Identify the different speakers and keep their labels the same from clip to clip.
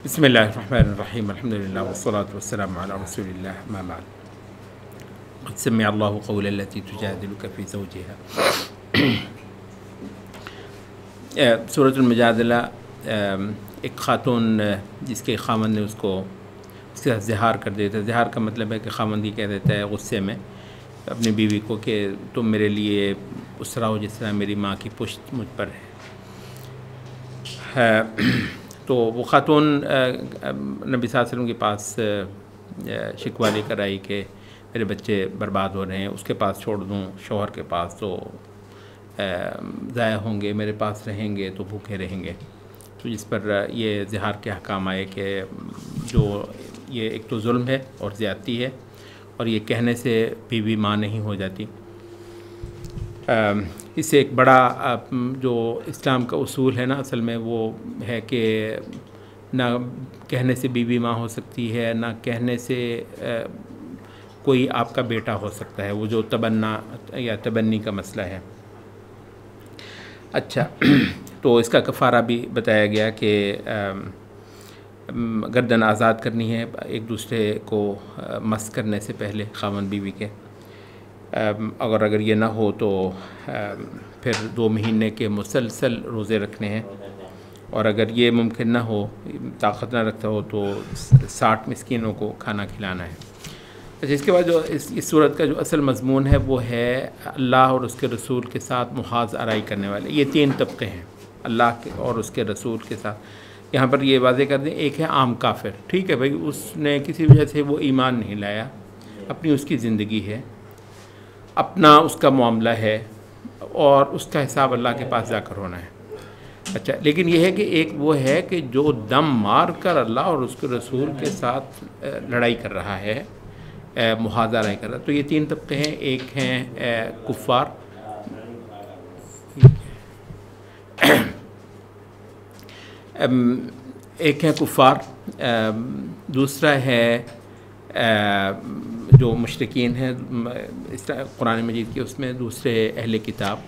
Speaker 1: बिस्मिल्लाहिर्रहमानिर्रहीम अल्हम्दुलिल्लाह वस्सलातु वस्सलामु अला रसूलिल्लाह अम्मा बाद। क़द समिअ अल्लाहु क़ौला अल्लती तुजादिलुका फ़ी ज़ौजिहा। सूरतुल मुजादिला एक ख़ातून जिसके ख़ावंद ने उसको उसके साथ ज़िहार कर देता है। ज़िहार का मतलब है कि ख़ावंद ही कह देता है गुस्से में अपनी बीवी को कि तुम मेरे लिए उस तरह हो जिस तरह मेरी माँ की पुश्त मुझ पर है। तो वो ख़ातून नबी सल्लल्लाहु अलैहि वसल्लम के पास शिकवा लेकर आई कि मेरे बच्चे बर्बाद हो रहे हैं, उसके पास छोड़ दूँ शौहर के पास तो ज़ाया होंगे, मेरे पास रहेंगे तो भूखे रहेंगे। तो जिस पर ये ज़िहार के अहकाम आए कि जो ये एक तो जुल्म है और ज़्यादती है और ये कहने से बीवी माँ नहीं हो जाती। इससे एक बड़ा जो इस्लाम का उसूल है ना असल में वो है कि ना कहने से बीवी माँ हो सकती है, ना कहने से कोई आपका बेटा हो सकता है, वो जो तबन्ना या तबन्नी का मसला है। अच्छा तो इसका कफ़ारा भी बताया गया कि गर्दन आज़ाद करनी है एक दूसरे को मस करने से पहले ख़ावंद बीवी के। अगर ये ना हो तो फिर 2 महीने के मुसलसल रोज़े रखने हैं और अगर ये मुमकिन ना हो, ताकत ना रखता हो तो 60 मिस्कीनों को खाना खिलाना है। अच्छा इसके बाद जो इस सूरत का जो असल मज़मून है वो है अल्लाह और उसके रसूल के साथ मुहाज़ आराई करने वाले। ये 3 तबक़े हैं अल्लाह के और उसके रसूल के साथ। यहाँ पर ये वाज़े कर दें, एक है आम काफिर, ठीक है भाई उसने किसी वजह से वो ईमान नहीं लाया, अपनी उसकी ज़िंदगी है, अपना उसका मामला है और उसका हिसाब अल्लाह के पास जाकर होना है। अच्छा लेकिन यह है कि एक वो है कि जो दम मार कर अल्लाह और उसके रसूल के साथ लड़ाई कर रहा है, मुहाज़ा लड़ाई कर रहा है। तो ये 3 तबक़े हैं। एक हैं कुफ़ार, एक है कुफ़ार, दूसरा है जो मुशरिकीन हैं कुरान मजीद के उसमें, दूसरे अहले किताब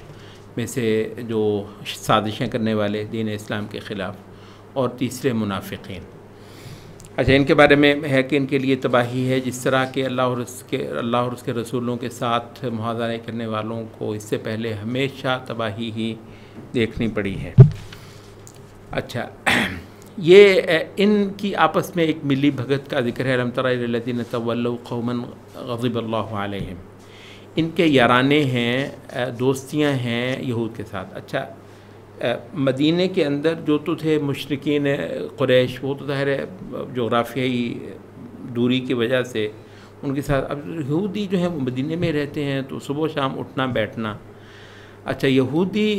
Speaker 1: में से जो साजिशें करने वाले दीन इस्लाम के ख़िलाफ़, और तीसरे मुनाफिकीन। अच्छा इनके बारे में है कि इनके लिए तबाही है, जिस तरह के अल्लाह और उसके रसूलों के साथ मुहाज़ा करने वालों को इससे पहले हमेशा तबाही ही देखनी पड़ी है। अच्छा ये इनकी आपस में एक मिली भगत का जिक्र है। अलम तरा इलल्लज़ीना तवल्लव क़ौमन ग़ज़िबल्लाहु अलैहिम। इनके याराने हैं, दोस्तियां हैं यहूद के साथ। अच्छा मदीने के अंदर जो तो थे मुशरिकीन क़ुरैश, वो तो ज़ाहिर है जोग्राफियाई दूरी की वजह से उनके साथ। अब यहूदी जो हैं वो मदीने में रहते हैं तो सुबह शाम उठना बैठना। अच्छा यहूदी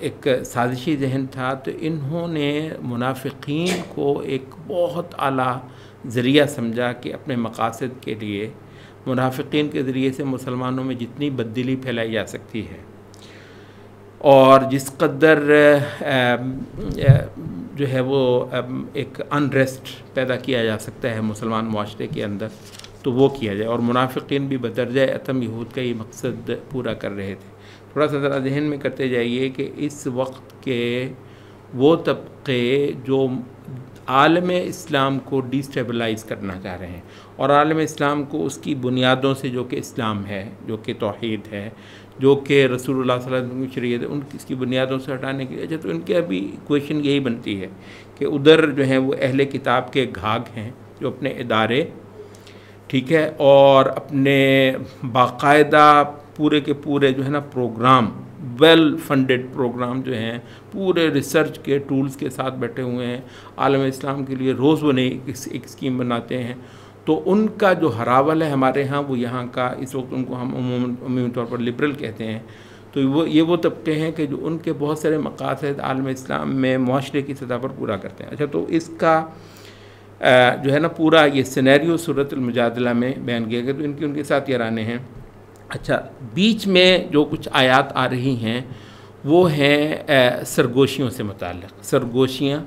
Speaker 1: एक साजिशी जहन था, तो इन्होंने मुनाफिकीन को एक बहुत आला ज़रिया समझा कि अपने मकासद के लिए मुनाफिकीन के ज़रिए से मुसलमानों में जितनी बददिली फैलाई जा सकती है और जिस कदर जो है वो एक अनरेस्ट पैदा किया जा सकता है मुसलमान मुआशरे के अंदर, तो वो किया जाए। और मुनाफिकीन भी बदरजा अतम यहूद का ये मकसद पूरा कर रहे थे। थोड़ा सा ज़रा जहन में करते जाइए कि इस वक्त के वो तबक़े जो आलम इस्लाम को डिस्टेबलाइज़ करना चाह रहे हैं और आलम इस्लाम को उसकी बुनियादों से, जो कि इस्लाम है, जो कि तौहीद है, जो कि रसूलुल्लाह सल्लल्लाहु अलैहि वसल्लम की शरीयत है, उनकी इसकी बुनियादों से हटाने के लिए। अच्छा तो उनकी अभी इक्वेशन यही बनती है कि उधर जो है वो अहले किताब के घाघ हैं जो अपने इदारे, ठीक है, और अपने बाकायदा पूरे के पूरे जो है ना प्रोग्राम, वेल फंडेड प्रोग्राम जो हैं, पूरे रिसर्च के टूल्स के साथ बैठे हुए हैं, आलम इस्लाम के लिए रोज़ वो नई एक स्कीम बनाते हैं। तो उनका जो हरावल है हमारे यहाँ, वो यहाँ का इस वक्त उनको हम अमूमी तौर पर लिबरल कहते हैं। तो वो तबके हैं कि जो उनके बहुत सारे मकासद आलम इस्लाम में मुआशरे की सतह पर पूरा करते हैं। अच्छा तो इसका जो है ना पूरा ये सिनेरियो सूरतुल मुजादिला में बयान किया गया। तो इनके उनके साथ याराने हैं। अच्छा बीच में जो कुछ आयात आ रही हैं वो हैं सरगोशियों से मुताल्लिक़, सरगोशियाँ,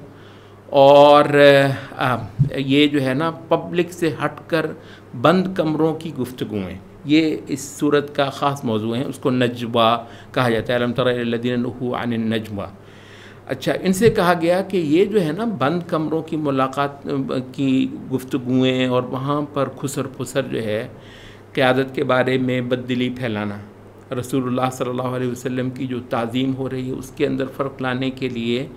Speaker 1: और ये जो है ना पब्लिक से हटकर बंद कमरों की गुफ्तगूएँ, ये इस सूरत का ख़ास मौजू है। उसको नजवा कहा जाता है। अलम तरा इलल्लज़ीना नुहू अनिन नजवा। अच्छा, इनसे कहा गया कि ये जो है ना बंद कमरों की मुलाकात की गुफ्तगुएँ और वहाँ पर खुसर फुसर जो है क़यादत के बारे में बददिली फैलाना, रसूलुल्लाह सल्लल्लाहु अलैहि वसल्लम की जो ताज़ीम हो रही है उसके अंदर फ़र्क लाने के लिए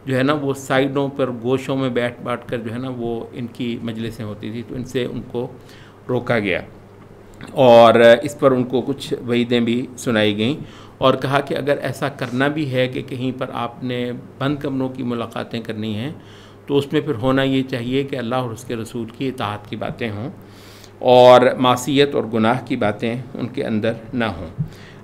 Speaker 1: जो है ना वो साइडों पर गोशों में बैठ बाट कर जो है ना वो इनकी मजलिसें होती थी, तो इनसे उनको रोका गया और इस पर उनको कुछ वईदें भी सुनाई गईं और कहा कि अगर ऐसा करना भी है कि कहीं पर आपने बंद कमरों की मुलाकातें करनी हैं तो उसमें फिर होना ये चाहिए कि अल्लाह और उसके रसूल की इताअत की बातें हों और मासियत और गुनाह की बातें उनके अंदर ना हों।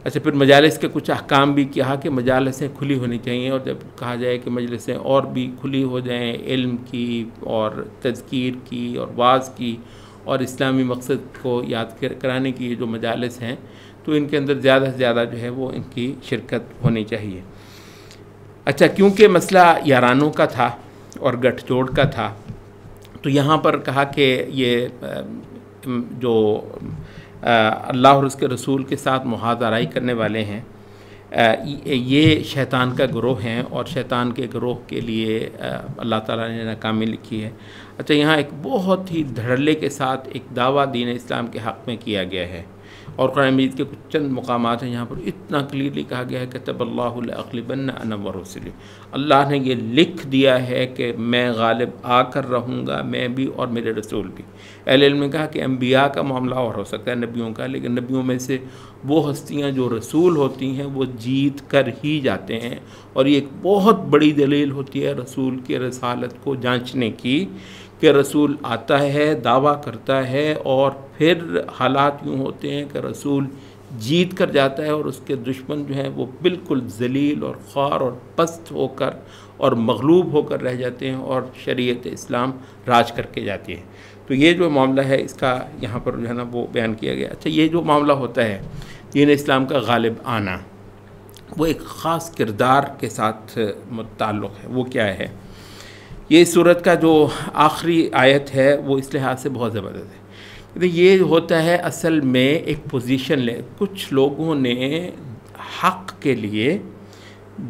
Speaker 1: अच्छा, फिर मजालिस के कुछ अहकाम भी कहा कि मजालिसें खुली होनी चाहिए और जब कहा जाए कि मजलिसें और भी खुली हो जाएं, इल्म की और तज़कीर की और वाज़ की और इस्लामी मकसद को याद कराने की जो मजालिस हैं तो इनके अंदर ज़्यादा से ज़्यादा जो है वो इनकी शिरकत होनी चाहिए। अच्छा, क्योंकि मसला यारानों का था और गठजोड़ का था तो यहाँ पर कहा कि ये जो अल्लाह और उसके रसूल के साथ मुहाज़राई करने वाले हैं ये शैतान का गिरोह हैं और शैतान के गिरोह के लिए अल्लाह ताला ने नाकामी लिखी है। अच्छा, यहाँ एक बहुत ही धड़ल्ले के साथ एक दावा दीन इस्लाम के हक़ में किया गया है और कुरान मजीद के कुछ चंद मुकामात हैं यहाँ पर इतना क्लियरली कहा गया है कतबल्लाहु लअग़लिबन्ना अना व रुसुली, अल्लाह ने ये लिख दिया है कि मैं गालिब आकर रहूँगा, मैं भी और मेरे रसूल भी। अहले इल्म ने कहा कि अम्बिया का मामला और हो सकता है नबियों का, लेकिन नबियों में से वो हस्तियाँ जो रसूल होती हैं वो जीत कर ही जाते हैं और ये एक बहुत बड़ी दलील होती है रसूल के रसालत को जांचने की कि रसूल आता है, दावा करता है और फिर हालात यूँ होते हैं कि रसूल जीत कर जाता है और उसके दुश्मन जो हैं वो बिल्कुल ज़लील और ख़ार और पस्त होकर और मग़लूब होकर रह जाते हैं और शरीयत इस्लाम राज करके जाती है। तो ये जो मामला है इसका यहाँ पर जो है ना वो बयान किया गया। अच्छा, ये जो मामला होता है दीन इस्लाम का गालिब आना, वो एक ख़ास किरदार के साथ मुताल्लुक़ है। वो क्या है? ये सूरत का जो आखिरी आयत है वो इस लिहाज से बहुत ज़बरदस्त है। तो ये होता है असल में एक पोजीशन ले, कुछ लोगों ने हक़ के लिए,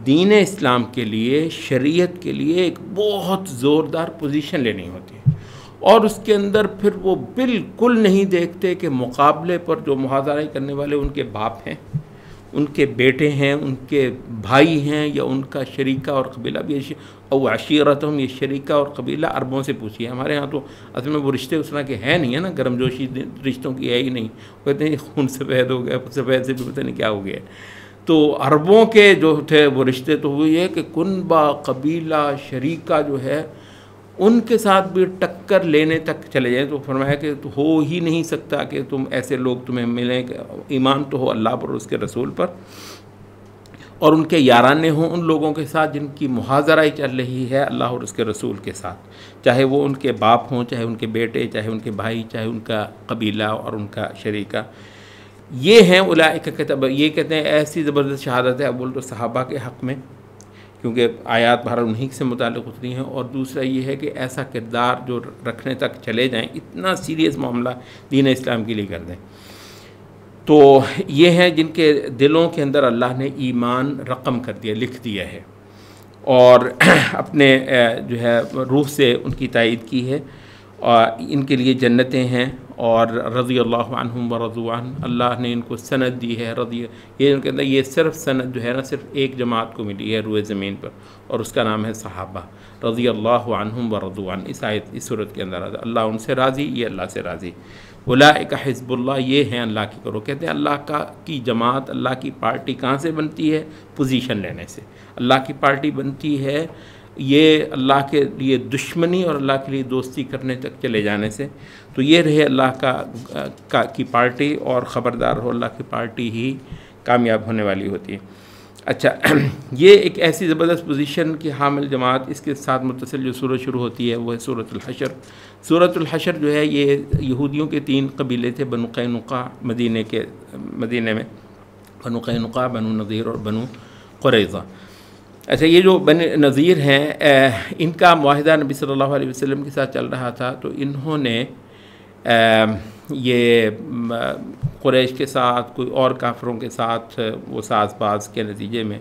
Speaker 1: दीन इस्लाम के लिए, शरीयत के लिए एक बहुत ज़ोरदार पोजीशन लेनी होती है और उसके अंदर फिर वो बिल्कुल नहीं देखते कि मुकाबले पर जो मुहाज़रा करने वाले उनके बाप हैं, उनके बेटे हैं, उनके भाई हैं या उनका शरीका और कबीला भी। और अशीरतहम, ये शरीका और कबीला अरबों से पूछिए, हमारे यहाँ तो असल में वो रिश्ते उस तरह के हैं नहीं है ना, गर्मजोशी रिश्तों की है ही नहीं। कहते हैं खून सफ़ेद हो गया, सफ़ेद से भी पता नहीं क्या हो गया। तो अरबों के जो थे वो रिश्ते तो हुए है कि कुनबा, कबीला, शरीका जो है उनके साथ भी टक्कर लेने तक चले जाएँ। तो फरमाया कि तो हो ही नहीं सकता कि तुम ऐसे लोग तुम्हें मिलें, ईमान तो हो अल्लाह पर, उसके रसूल पर, और उनके याराने हों उन लोगों के साथ जिनकी मुहाज़राई चल रही है अल्लाह और उसके रसूल के साथ, चाहे वो उनके बाप हों, चाहे उनके बेटे, चाहे उनके भाई, चाहे उनका कबीला और उनका शरीका। ये हैं उलाइका किताब। ये कहते हैं ऐसी ज़बरदस्त शहादत है अव्वल तो सहाबा के हक़ में, क्योंकि आयात बहर उन्हीं से मुताल्लिक़ उतरी हैं, और दूसरा ये है कि ऐसा किरदार जो रखने तक चले जाएं, इतना सीरियस मामला दीन इस्लाम के लिए कर दें। तो ये हैं जिनके दिलों के अंदर अल्लाह ने ईमान रकम कर दिया, लिख दिया है, और अपने जो है रूह से उनकी तायीद की है, और इनके लिए जन्नतें हैं और रज़ी अल्लाहु अन्हुम व रज़ू अन्हु, अल्लाह ने इनको सनद दी है। रज़ी, ये उनके अंदर ये सिर्फ सनद जो है ना सिर्फ एक जमात को मिली है रूए ज़मीन पर, और उसका नाम है सहाबा। रज़ी अल्लाहु अन्हुम व रज़ू अन्हु, इस आयत इस सूरत के अंदर अल्लाह उनसे राज़ी, ये अल्लाह से राज़ी। उलाइका हिज़्बुल्लाह, ये हैं अल्लाह की करो। कहते हैं अल्लाह की जमात, अल्लाह की पार्टी कहाँ से बनती है? पोजीशन लेने से। अल्लाह की पार्टी बनती है ये अल्लाह के लिए दुश्मनी और अल्लाह के लिए दोस्ती करने तक चले जाने से। तो ये रहे अल्लाह की पार्टी, और ख़बरदार हो अल्लाह की पार्टी ही कामयाब होने वाली होती है। अच्छा, ये एक ऐसी ज़बरदस्त पोजीशन की हामिल जमात, इसके साथ मुत्तसिल जो सूरत शुरू होती है वो है सूरतुल हशर। सूरतुल हशर जो है ये यहूदियों के 3 कबीले थे, बनु कैनुका, मदीने में बनु कैनुका, बनु नज़ीर और बनु कुरैज़ा। अच्छा, ये जो बनु नज़ीर हैं इनका मुआहिदा नबी सल्लल्लाहु अलैहि वसल्लम के साथ चल रहा था, तो इन्होंने ये कुरैश के साथ, कोई और काफ़रों के साथ वो साज़बाज़ के नतीजे में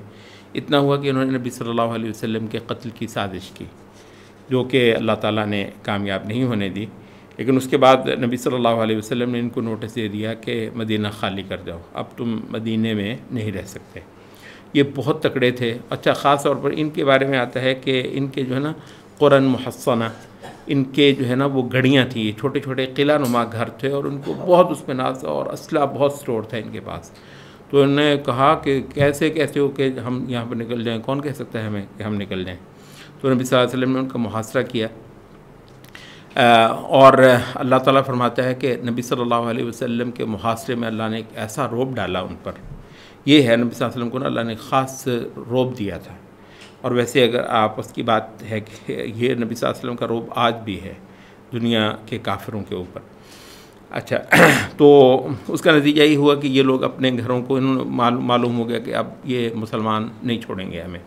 Speaker 1: इतना हुआ कि उन्होंने नबी सल्लल्लाहु अलैहि वसल्लम के कत्ल की साजिश की, जो कि अल्लाह ताला ने कामयाब नहीं होने दी। लेकिन उसके बाद नबी सल्लल्लाहु अलैहि वसल्लम ने इनको नोटिस दे दिया कि मदीना खाली कर जाओ, अब तुम मदीने में नहीं रह सकते। ये बहुत तकड़े थे। अच्छा, ख़ास तौर पर इनके बारे में आता है कि इनके जो है ना कुरन मुहस्सना, इनके जो है ना वो गढ़ियाँ थी, छोटे छोटे किला नुमा घर थे और उनको बहुत उसमें नाज और असला बहुत स्टोर था इनके पास। तो उन्होंने कहा कि कैसे कैसे हो कि हम यहाँ पर निकल जाएँ, कौन कह सकता है हमें कि हम निकल जाएँ। तो नबी सल्लल्लाहु अलैहि वसल्लम ने उनका मुहासरा किया और अल्लाह ताला फरमाता है कि नबी सल्लल्लाहु अलैहि वसल्लम के मुहासरे में अल्लाह ने एक ऐसा रोब डाला उन पर। ये है नबी सल्लल्लाहु अलैहि वसल्लम को ना अल्लाह ने ख़ास रोब दिया था। और वैसे अगर आप उसकी बात है कि ये नबी सल्लल्लाहु अलैहि वसल्लम का रोब आज भी है दुनिया के काफिरों के ऊपर। अच्छा, तो उसका नतीजा ये हुआ कि ये लोग अपने घरों को, इन्होंने मालूम हो गया कि अब ये मुसलमान नहीं छोड़ेंगे हमें,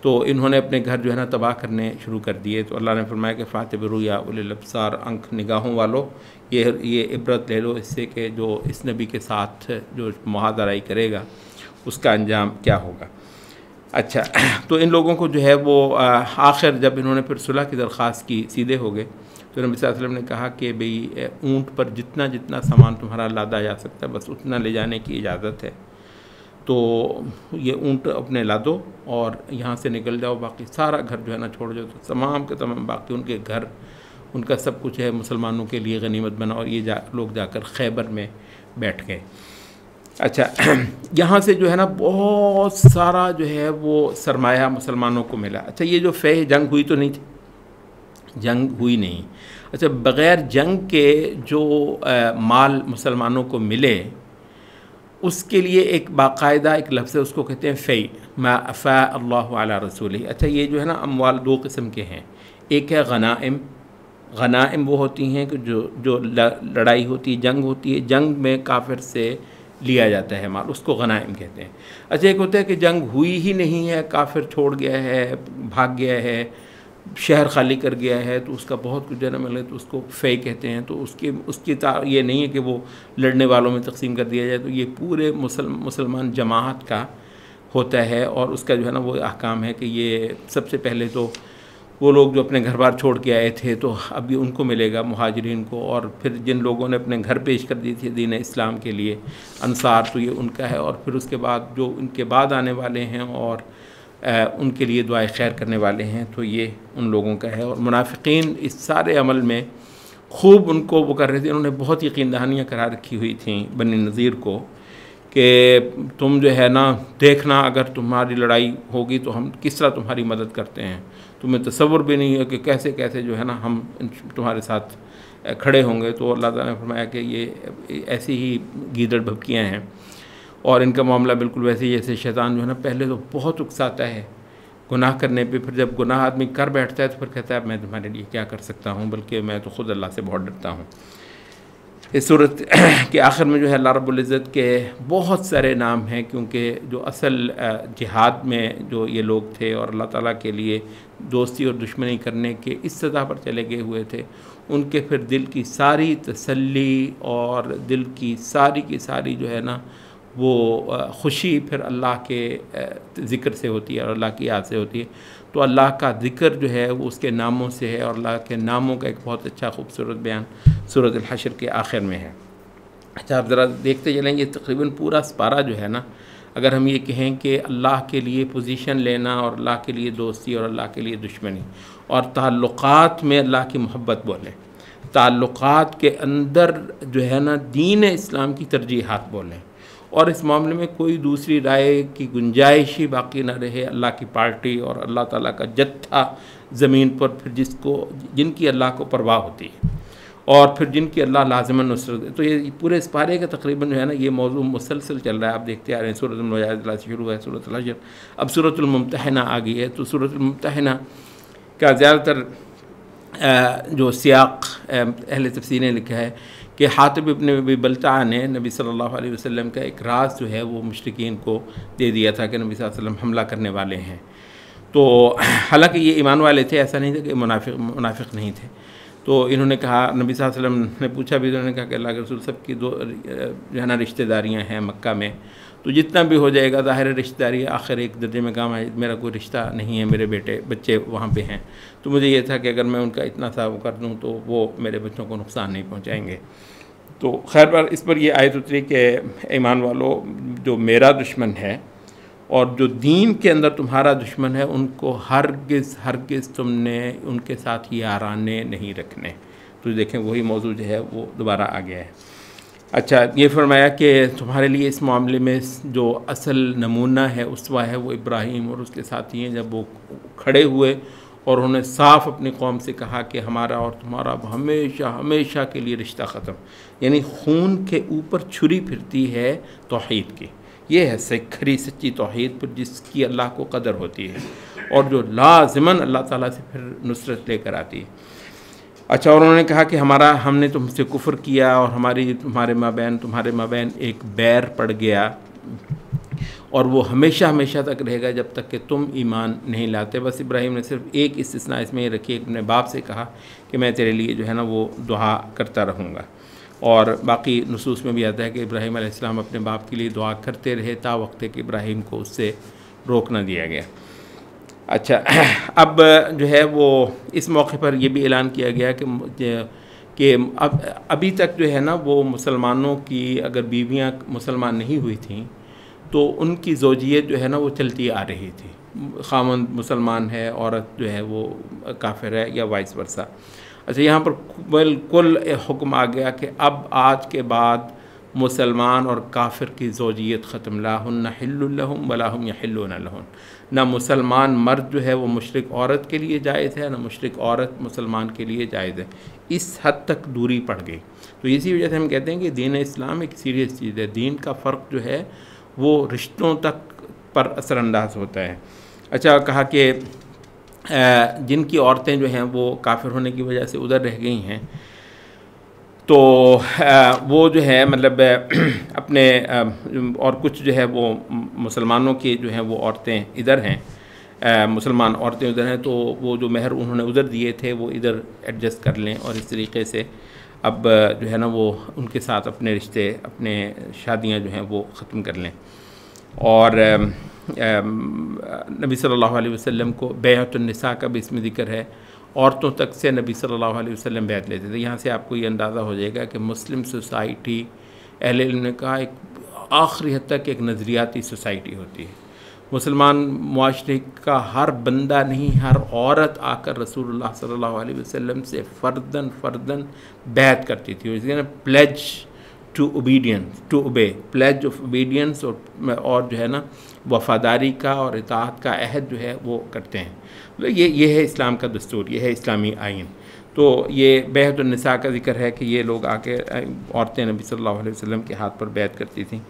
Speaker 1: तो इन्होंने अपने घर जो है ना तबाह करने शुरू कर दिए। तो अल्लाह ने फरमाया कि फ़ातिबिरू या उलिल अब्सार, आँख निगाहों वालों, ये इबरत ले लो इससे कि जो इस नबी के साथ जो मुहादराई करेगा उसका अंजाम क्या होगा। अच्छा, तो इन लोगों को जो है वो आखिर जब इन्होंने फिर सुलह की दरख्वास्त की, सीधे हो गए, तो नबी सल्लल्लाहु अलैहि वसल्लम ने कहा कि भाई ऊँट पर जितना जितना सामान तुम्हारा लादा जा सकता है बस उतना ले जाने की इजाज़त है। तो ये ऊँट अपने लादो और यहाँ से निकल जाओ, बाकी सारा घर जो है ना छोड़ जाओ। तो तमाम के तमाम बाकी उनके घर, उनका सब कुछ है मुसलमानों के लिए गनीमत बना और ये लोग जाकर खैबर में बैठ गए। अच्छा, यहाँ से जो है ना बहुत सारा जो है वो सरमाया मुसलमानों को मिला। अच्छा, ये जो फ़ेह जंग हुई तो नहीं थी, जंग हुई नहीं। अच्छा, बग़ैर जंग के जो माल मुसलमानों को मिले उसके लिए एक बाकायदा एक लफ्ज़ है, उसको कहते हैं फ़ै, मा अफ़ा अल्लाहु अला रसूलिही। अच्छा, ये जो है ना अमवाल दो किस्म के हैं, एक है गनाइम। गनाइम वो होती हैं कि जो लड़ाई होती है, जंग होती है, जंग में काफिर से लिया जाता है माल, उसको गनाइम कहते हैं। अच्छा, एक होता है कि जंग हुई ही नहीं है, काफिर छोड़ गया है, भाग गया है, शहर खाली कर गया है, तो उसका बहुत कुछ जन्म मिले तो उसको फ़े कहते हैं। तो उसकी ये नहीं है कि वो लड़ने वालों में तकसीम कर दिया जाए, तो ये पूरे मुसलमान जमात का होता है। और उसका जो है ना वो अहकाम है कि ये सबसे पहले तो वो लोग जो अपने घर बार छोड़ के आए थे तो अब ये उनको मिलेगा, मुहाजिरीन को। और फिर जिन लोगों ने अपने घर पेश कर दी थी दीन इस्लाम के लिए, अंसार, तो ये उनका है। और फिर उसके बाद जो उनके बाद आने वाले हैं और उनके लिए दुआए खैर करने वाले हैं, तो ये उन लोगों का है। और मुनाफिकीन इस सारे अमल में खूब उनको वो कर रहे थे। उन्होंने बहुत यकीन दहानियाँ करा रखी हुई थी बनी नज़ीर को कि तुम जो है ना देखना, अगर तुम्हारी लड़ाई होगी तो हम किस तरह तुम्हारी मदद करते हैं, तुम्हें तसव्वुर भी नहीं है कि कैसे कैसे जो है ना हम तुम्हारे साथ खड़े होंगे। तो अल्लाह ताला ने फरमाया कि ये ऐसी ही गीदड़ भभकियाँ हैं और इनका मामला बिल्कुल वैसे ही जैसे शैतान जो है ना पहले तो बहुत उकसाता है गुनाह करने पे, फिर जब गुनाह आदमी कर बैठता है तो फिर कहता है मैं तुम्हारे लिए क्या कर सकता हूँ, बल्कि मैं तो ख़ुद अल्लाह से बहुत डरता हूँ। इस सूरत के आखिर में जो है अल्लाह रब्बुल इज़्ज़त के बहुत सारे नाम हैं, क्योंकि जो असल जिहाद में जो ये लोग थे और अल्लाह ताला के लिए दोस्ती और दुश्मनी करने के इस सतह पर चले गए हुए थे, उनके फिर दिल की सारी तसल्ली और दिल की सारी जो है ना वो खुशी फिर अल्लाह के ज़िक्र से होती है और अल्लाह की याद से होती है। तो अल्लाह का ज़िक्र जो है वो उसके नामों से है और अल्लाह के नामों का एक बहुत अच्छा खूबसूरत बयान सूरत अल हश्र के आखिर में है। अच्छा, आप ज़रा देखते चलेंगे तकरीबन पूरा स्पारा जो है ना, अगर हम ये कहें कि अल्लाह के लिए पोजीशन लेना और अल्लाह के लिए दोस्ती और अल्लाह के लिए दुश्मनी और ताल्लुक़ात में अल्लाह की मोहब्बत बोलें, ताल्लुक़ात के अंदर जो है ना दीन इस्लाम की तरजीहात बोलें और इस मामले में कोई दूसरी राय की गुंजाइश ही बाकी ना रहे, अल्लाह की पार्टी और अल्लाह ताला का जत्था ज़मीन पर, फिर जिनकी अल्लाह को परवाह होती है और फिर जिनकी अल्लाह लाज़िमन नुसरत। तो ये पूरे इस पारे का तकरीबन जो है ना ये मौजू मुसलसल चल रहा है, आप देखते आ रहे हैं। सूरत मुजादिला से शुरू है, सूरत अल हश्र, अब सूरत अल मुम्तहिना आ गई है। तो सूरत अल मुम्तहिना का ज़्यादातर जो सियाक़ अहले तफसीर ने लिखा है कि हातिब इब्न अबी बल्ताअ ने नबी सल्लल्लाहु अलैहि वसल्लम का एक राज जो है वो मुशरिकीन को दे दिया था कि नबी सल्लल्लाहु अलैहि वसल्लम हमला करने वाले हैं। तो हालांकि ये ईमान वाले थे, ऐसा नहीं था कि मुनाफिक नहीं थे। तो इन्होंने कहा, नबी सल्लल्लाहु अलैहि वसल्लम ने पूछा भी, उन्होंने कहा कि अल्लाह के रसूल सब की दो जो है ना रिश्तेदारियाँ हैं मक्का में, तो जितना भी हो जाएगा ज़ाहिर रिश्तेदारी आखिर एक दर्जे में काम है, मेरा कोई रिश्ता नहीं है, मेरे बच्चे वहाँ पे हैं, तो मुझे ये था कि अगर मैं उनका इतना सा वो कर दूँ तो वो मेरे बच्चों को नुकसान नहीं पहुँचाएँगे। तो खैर पर इस पर ये आयत उतरी कि ईमान वालों, जो मेरा दुश्मन है और जो दीन के अंदर तुम्हारा दुश्मन है, उनको हरगिज़ तुमने उनके साथ याराने नहीं रखने। तो देखें वही मौजू जो है वो दोबारा आ गया है। अच्छा, ये फरमाया कि तुम्हारे लिए इस मामले में जो असल नमूना है, उसवा है, वो इब्राहीम और उसके साथी हैं, जब वो खड़े हुए और उन्होंने साफ अपनी कौम से कहा कि हमारा और तुम्हारा हमेशा हमेशा के लिए रिश्ता ख़त्म। यानी खून के ऊपर छुरी फिरती है तौहीद की। ये है खरी सच्ची तौहीद पर जिसकी अल्लाह को कदर होती है और जो लाज़िमन अल्लाह ताला से फिर नुसरत लेकर आती है। अच्छा, और उन्होंने कहा कि हमने तुमसे कुफ्र किया और तुम्हारे माबैन एक बैर पड़ गया और वो हमेशा हमेशा तक रहेगा जब तक कि तुम ईमान नहीं लाते। बस इब्राहीम ने सिर्फ एक इस्तिस्ना इसमें रखी, अपने बाप से कहा कि मैं तेरे लिए जो है ना वो दुआ करता रहूँगा। और बाकी नसूस में भी आता है कि इब्राहीम अलैहिस्सलाम अपने बाप के लिए दुआ करते रहे ता वक्त कि इब्राहीम को उससे रोक न दिया गया। अच्छा, अब जो है वो इस मौके पर यह भी ऐलान किया गया कि अब अभी तक जो है ना वो मुसलमानों की अगर बीवियां मुसलमान नहीं हुई थीं तो उनकी ज़ौजियत जो है ना वो चलती आ रही थी। खामंद मुसलमान है, औरत जो है वो काफिर है या वाइस वर्सा। अच्छा, यहाँ पर बिल्कुल हुक्म आ गया कि अब आज के बाद मुसलमान और काफिर की ज़ौजियत ख़त्म। ला हुन्ना हिल्लुन लहुम वला हुम यहिल्लून लहुन। ना मुसलमान मर्द जो है वो मुशरिक औरत के लिए जायज़ है, ना मुशरिक औरत मुसलमान के लिए जायज़ है। इस हद तक दूरी पड़ गई। तो इसी वजह से हम कहते हैं कि दीन इस्लाम एक सीरियस चीज़ है। दीन का फ़र्क जो है वो रिश्तों तक पर असरअंदाज होता है। अच्छा, कहा कि जिनकी औरतें जो हैं वो काफिर होने की वजह से उधर रह गई हैं, तो वो जो है मतलब अपने और कुछ जो है वो मुसलमानों के जो हैं वो औरतें इधर हैं, मुसलमान औरतें उधर हैं, तो वो जो महर उन्होंने उधर दिए थे वो इधर एडजस्ट कर लें और इस तरीके से अब जो है ना वो उनके साथ अपने रिश्ते, अपने शादियां जो हैं वो ख़त्म कर लें। और नबी सल्लल्लाहु अलैहि वसल्लम को बैअतुन निसा का भी इसमें ज़िक्र है। औरतों तक से नबी सल्लल्लाहु अलैहि वसल्लम बैत लेते थे। यहाँ से आपको ये अंदाज़ा हो जाएगा कि मुस्लिम सोसाइटी अहले इल्म ने कहा एक आखिरी हद तक एक नज़रियाती सोसाइटी होती है। मुसलमान मुआशरे का हर बंदा नहीं, हर औरत आकर रसूलुल्लाह सल्लल्लाहु अलैहि वसल्लम से फ़र्दन बैत करती थी। इसलिए pledge to obedience, to obey, pledge of obedience और जो है ना वफ़ादारी का और इताअत का अहद जो है वो करते हैं। तो ये है इस्लाम का दस्तूर, ये है इस्लामी आइन। तो ये बैअतुन निसा का जिक्र है कि ये लोग आके औरतें नबी सल्लल्लाहु अलैहि वसल्लम के हाथ पर बैत करती थीं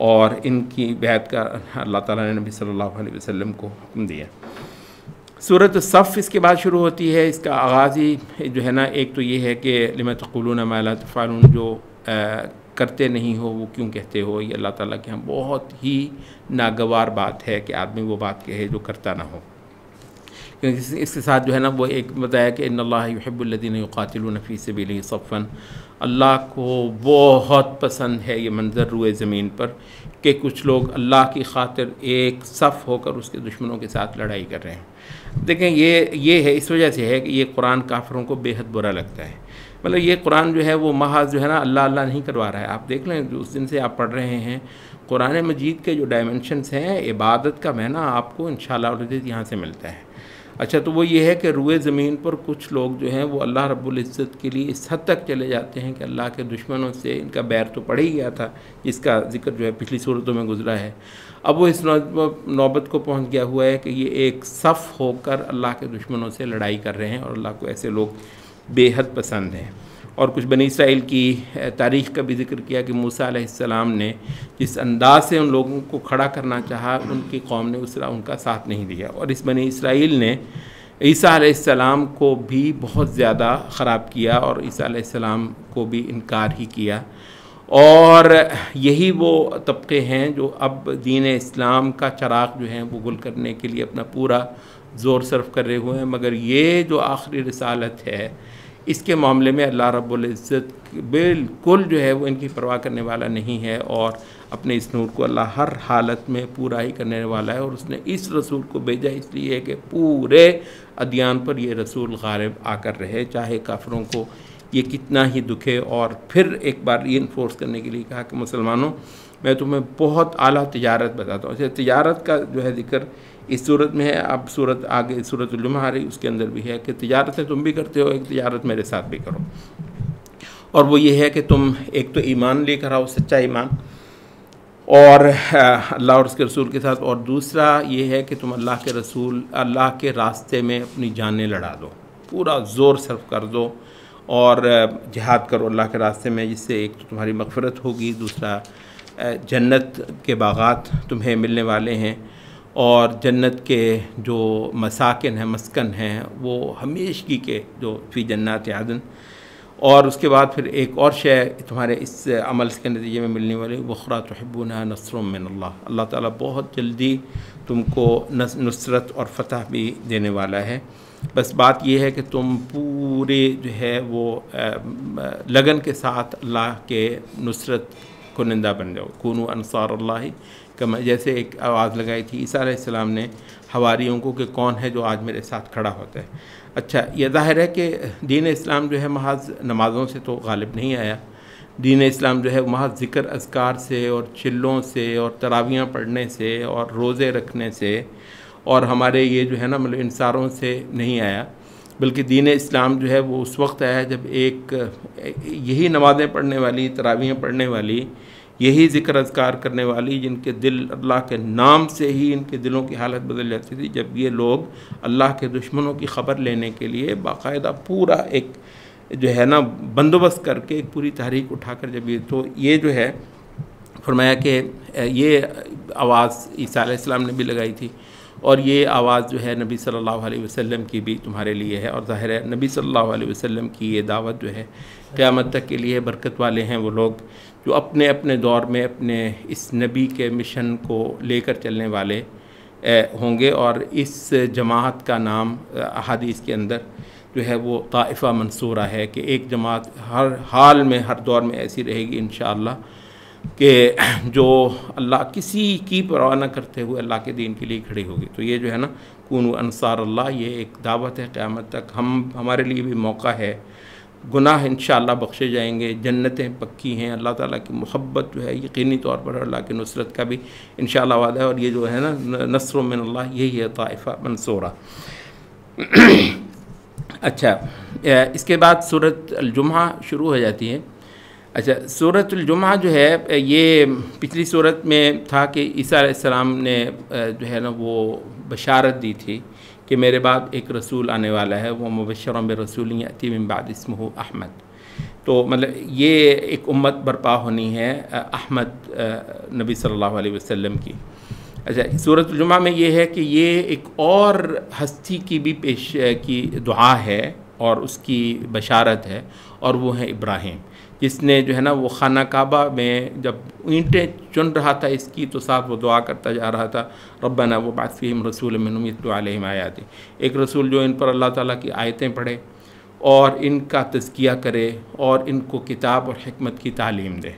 Speaker 1: और इनकी बैत का अल्लाह ताला ने नबी सल्लल्लाहु अलैहि वसल्लम को हुक्म दिया। सूरत सफ़ इसके बाद शुरू होती है। इसका आगाज़ ही जो है ना, एक तो ये है कि लिमा तक़ूलूना मा ला तफ़अलून, जो करते नहीं हो वो क्यों कहते हो। ये अल्लाह ताला के यहाँ बहुत ही नागवार बात है कि आदमी वो बात कहे जो करता ना हो। क्योंकि इसके साथ जो है ना वो एक बताया कि इन्नल्लाह युहिब्बुल लज़ीना युक़ातिलूना फ़ी सबिलिही सफ़्फ़न। अल्लाह को बहुत पसंद है ये मंज़र रुए ज़मीन पर कि कुछ लोग अल्लाह की खातिर एक सफ़ होकर उसके दुश्मनों के साथ लड़ाई कर रहे हैं। देखें ये है, इस वजह से है कि ये कुरान काफिरों को बेहद बुरा लगता है। मतलब ये कुरान जो है वो महज जो है ना अल्लाह अल्लाह नहीं करवा रहा है। आप देख लें, उस दिन से आप पढ़ रहे हैं कुरान मजीद के जो डायमेंशंस हैं, इबादत का महना आपको इंशाअल्लाह यहाँ से मिलता है। अच्छा, तो वो ये है कि रुए ज़मीन पर कुछ लोग जो हैं वो अल्लाह रब्बुल इज़्ज़त के लिए इस हद तक चले जाते हैं कि अल्लाह के दुश्मनों से इनका बैर तो पड़ ही गया था, जिसका जिक्र जो है पिछली सूरतों में गुजरा है। अब वो इस नौबत को पहुंच गया हुआ है कि ये एक सफ़ होकर अल्लाह के दुश्मनों से लड़ाई कर रहे हैं और अल्लाह को ऐसे लोग बेहद पसंद हैं। और कुछ बनी इसराइल की तारीख़ का भी जिक्र किया कि मूसा अलैहिस्सलाम ने जिस अंदाज से उन लोगों को खड़ा करना चाहा, उनकी कौम ने उनका साथ नहीं दिया। और इस बनी इसराइल ने ईसा अलैहिस्सलाम को भी बहुत ज़्यादा ख़राब किया और ईसा अलैहिस्सलाम को भी इनकार ही किया। और यही वो तबक़े हैं जो अब दीन इस्लाम का चराग़ जो है वो गुल करने के लिए अपना पूरा ज़ोर सर्फ कर रहे हुए हैं। मगर ये जो आखिरी रिसालत है, इसके मामले में अल्लाह रब्बुल इज़्ज़त बिल्कुल जो है वो इनकी परवाह करने वाला नहीं है, और अपने इस नूर को अल्लाह हर हालत में पूरा ही करने वाला है। और उसने इस रसूल को भेजा इसलिए कि पूरे अदियान पर ये रसूल गालिब आकर रहे, चाहे काफिरों को ये कितना ही दुखे। और फिर एक बार रीइंफोर्स करने के लिए कहा कि मुसलमानों, मैं तुम्हें बहुत आला तिजारत बताता हूँ। तिजारत का जो है जिक्र इस सूरत में है, अब सूरत आगे सूरत जुमा आ रही उसके अंदर भी है कि तिजारतें तुम भी करते हो, एक तिजारत मेरे साथ भी करो। और वो ये है कि तुम एक तो ईमान लेकर आओ, सच्चा ईमान, और अल्लाह और उसके रसूल के साथ, और दूसरा ये है कि तुम अल्लाह के रसूल अल्लाह के रास्ते में अपनी जानें लड़ा दो, पूरा ज़ोर सर्फ कर दो और जिहाद करो अल्लाह के रास्ते में, जिससे एक तो तुम्हारी मग़फ़िरत होगी, दूसरा जन्नत के बाग़ात तुम्हें मिलने वाले हैं, और जन्नत के जो मसाकिन हैं, मस्कन हैं, वो हमेशगी के जो फ़ी जन्नात अदन। और उसके बाद फिर एक और शय तुम्हारे इस अमल के नतीजे में मिलने वाली, वख़रा तुहिब्बूनहा नस्रुम मिनल्लाह, अल्लाह ताला बहुत जल्दी तुमको नुसरत और फ़तह भी देने वाला है। बस बात यह है कि तुम पूरे जो है वो लगन के साथ अल्लाह के नुसरत को निंदा बन जाओ। कूनू अंसार अल्लाह, कमा जैसे एक आवाज़ लगाई थी ईसा अलैहिस्सलाम ने हवारियों को कि कौन है जो आज मेरे साथ खड़ा होता है। अच्छा, यह ज़ाहिर है कि दीन इस्लाम जो है महज नमाज़ों से तो गालिब नहीं आया। दीन इस्लाम जो है महज ज़िक्र अज़कार से और चिल्लों से और तरावियाँ पढ़ने से और रोज़े रखने से और हमारे ये जो है ना मतलब इंसारों से नहीं आया, बल्कि दीन इस्लाम जो है वो उस वक्त आया जब एक यही नमाज़ें पढ़ने वाली, तरावियाँ पढ़ने वाली, यही ज़िक्र अज़कार करने वाली, जिनके दिल अल्लाह के नाम से ही इनके दिलों की हालत बदल जाती थी, जब ये लोग अल्लाह के दुश्मनों की ख़बर लेने के लिए बाकायदा पूरा एक जो है ना बंदोबस्त करके एक पूरी तहरीक उठाकर जब ये जो है फरमाया कि ये आवाज़ ईसा अलैहिस्सलाम ने भी लगाई थी, और ये आवाज़ जो है नबी सल्लल्लाहु अलैहि वसल्लम की भी तुम्हारे लिए है। और ज़ाहिर है नबी सल्लल्लाहु अलैहि वसल्लम की ये दावत जो है क़यामत तक के लिए बरकत वाले हैं वो लोग जो अपने अपने दौर में अपने इस नबी के मिशन को लेकर चलने वाले होंगे। और इस जमात का नाम अहादीस के अंदर जो है वो ताइफ़ा मंसूरा है कि एक जमात हर हाल में हर दौर में ऐसी रहेगी इंशाअल्लाह कि जो अल्लाह किसी की परवाह न करते हुए अल्लाह के दीन के लिए खड़ी होगी। तो ये जो है ना कूनू अंसार अल्लाह, ये एक दावत है क़यामत तक। हमारे लिए भी मौका है, गुनाह इंशाअल्लाह बख्शे जाएंगे, जन्नतें पक्की हैं, अल्लाह ताला की मोहब्बत जो है यकीनी तौर पर अल्लाह की नुसरत का भी इंशाअल्लाह वादा है। और ये जो है ना नस्रुम मिनल्लाह, यही है ताइफ़ा मंसूरा। अच्छा, इसके बाद सूरत अल-जुमा शुरू हो जाती है। अच्छा, सूरत अल-जुमा जो है ये पिछली सूरत में था कि ईसा अलैहिस्सलाम ने जो है ना वो बशारत दी थी कि मेरे बाद एक रसूल आने वाला है, वो मुबश्शिरन बिरसूल याती मिन बाद इस्मुहु अहमद। तो मतलब ये एक उम्मत बर्पा होनी है अहमद नबी सल्लल्लाहु अलैहि वसल्लम की। अच्छा, सूरत जुमा में ये है कि ये एक और हस्ती की भी पेश की दुआ है और उसकी बशारत है, और वो है इब्राहीम, जिसने जो है ना वो खाना काबा में जब ईंटें चुन रहा था इसकी, तो साथ वो दुआ करता जा रहा था, रब्बना वबअथ फ़ीहिम रसूलन मिनहुम यतलू अलैहिम आयातिक, एक रसूल जो इन पर अल्लाह ताला की आयतें पढ़े और इनका तज़किया करे और इनको किताब और हिकमत की तालीम दे।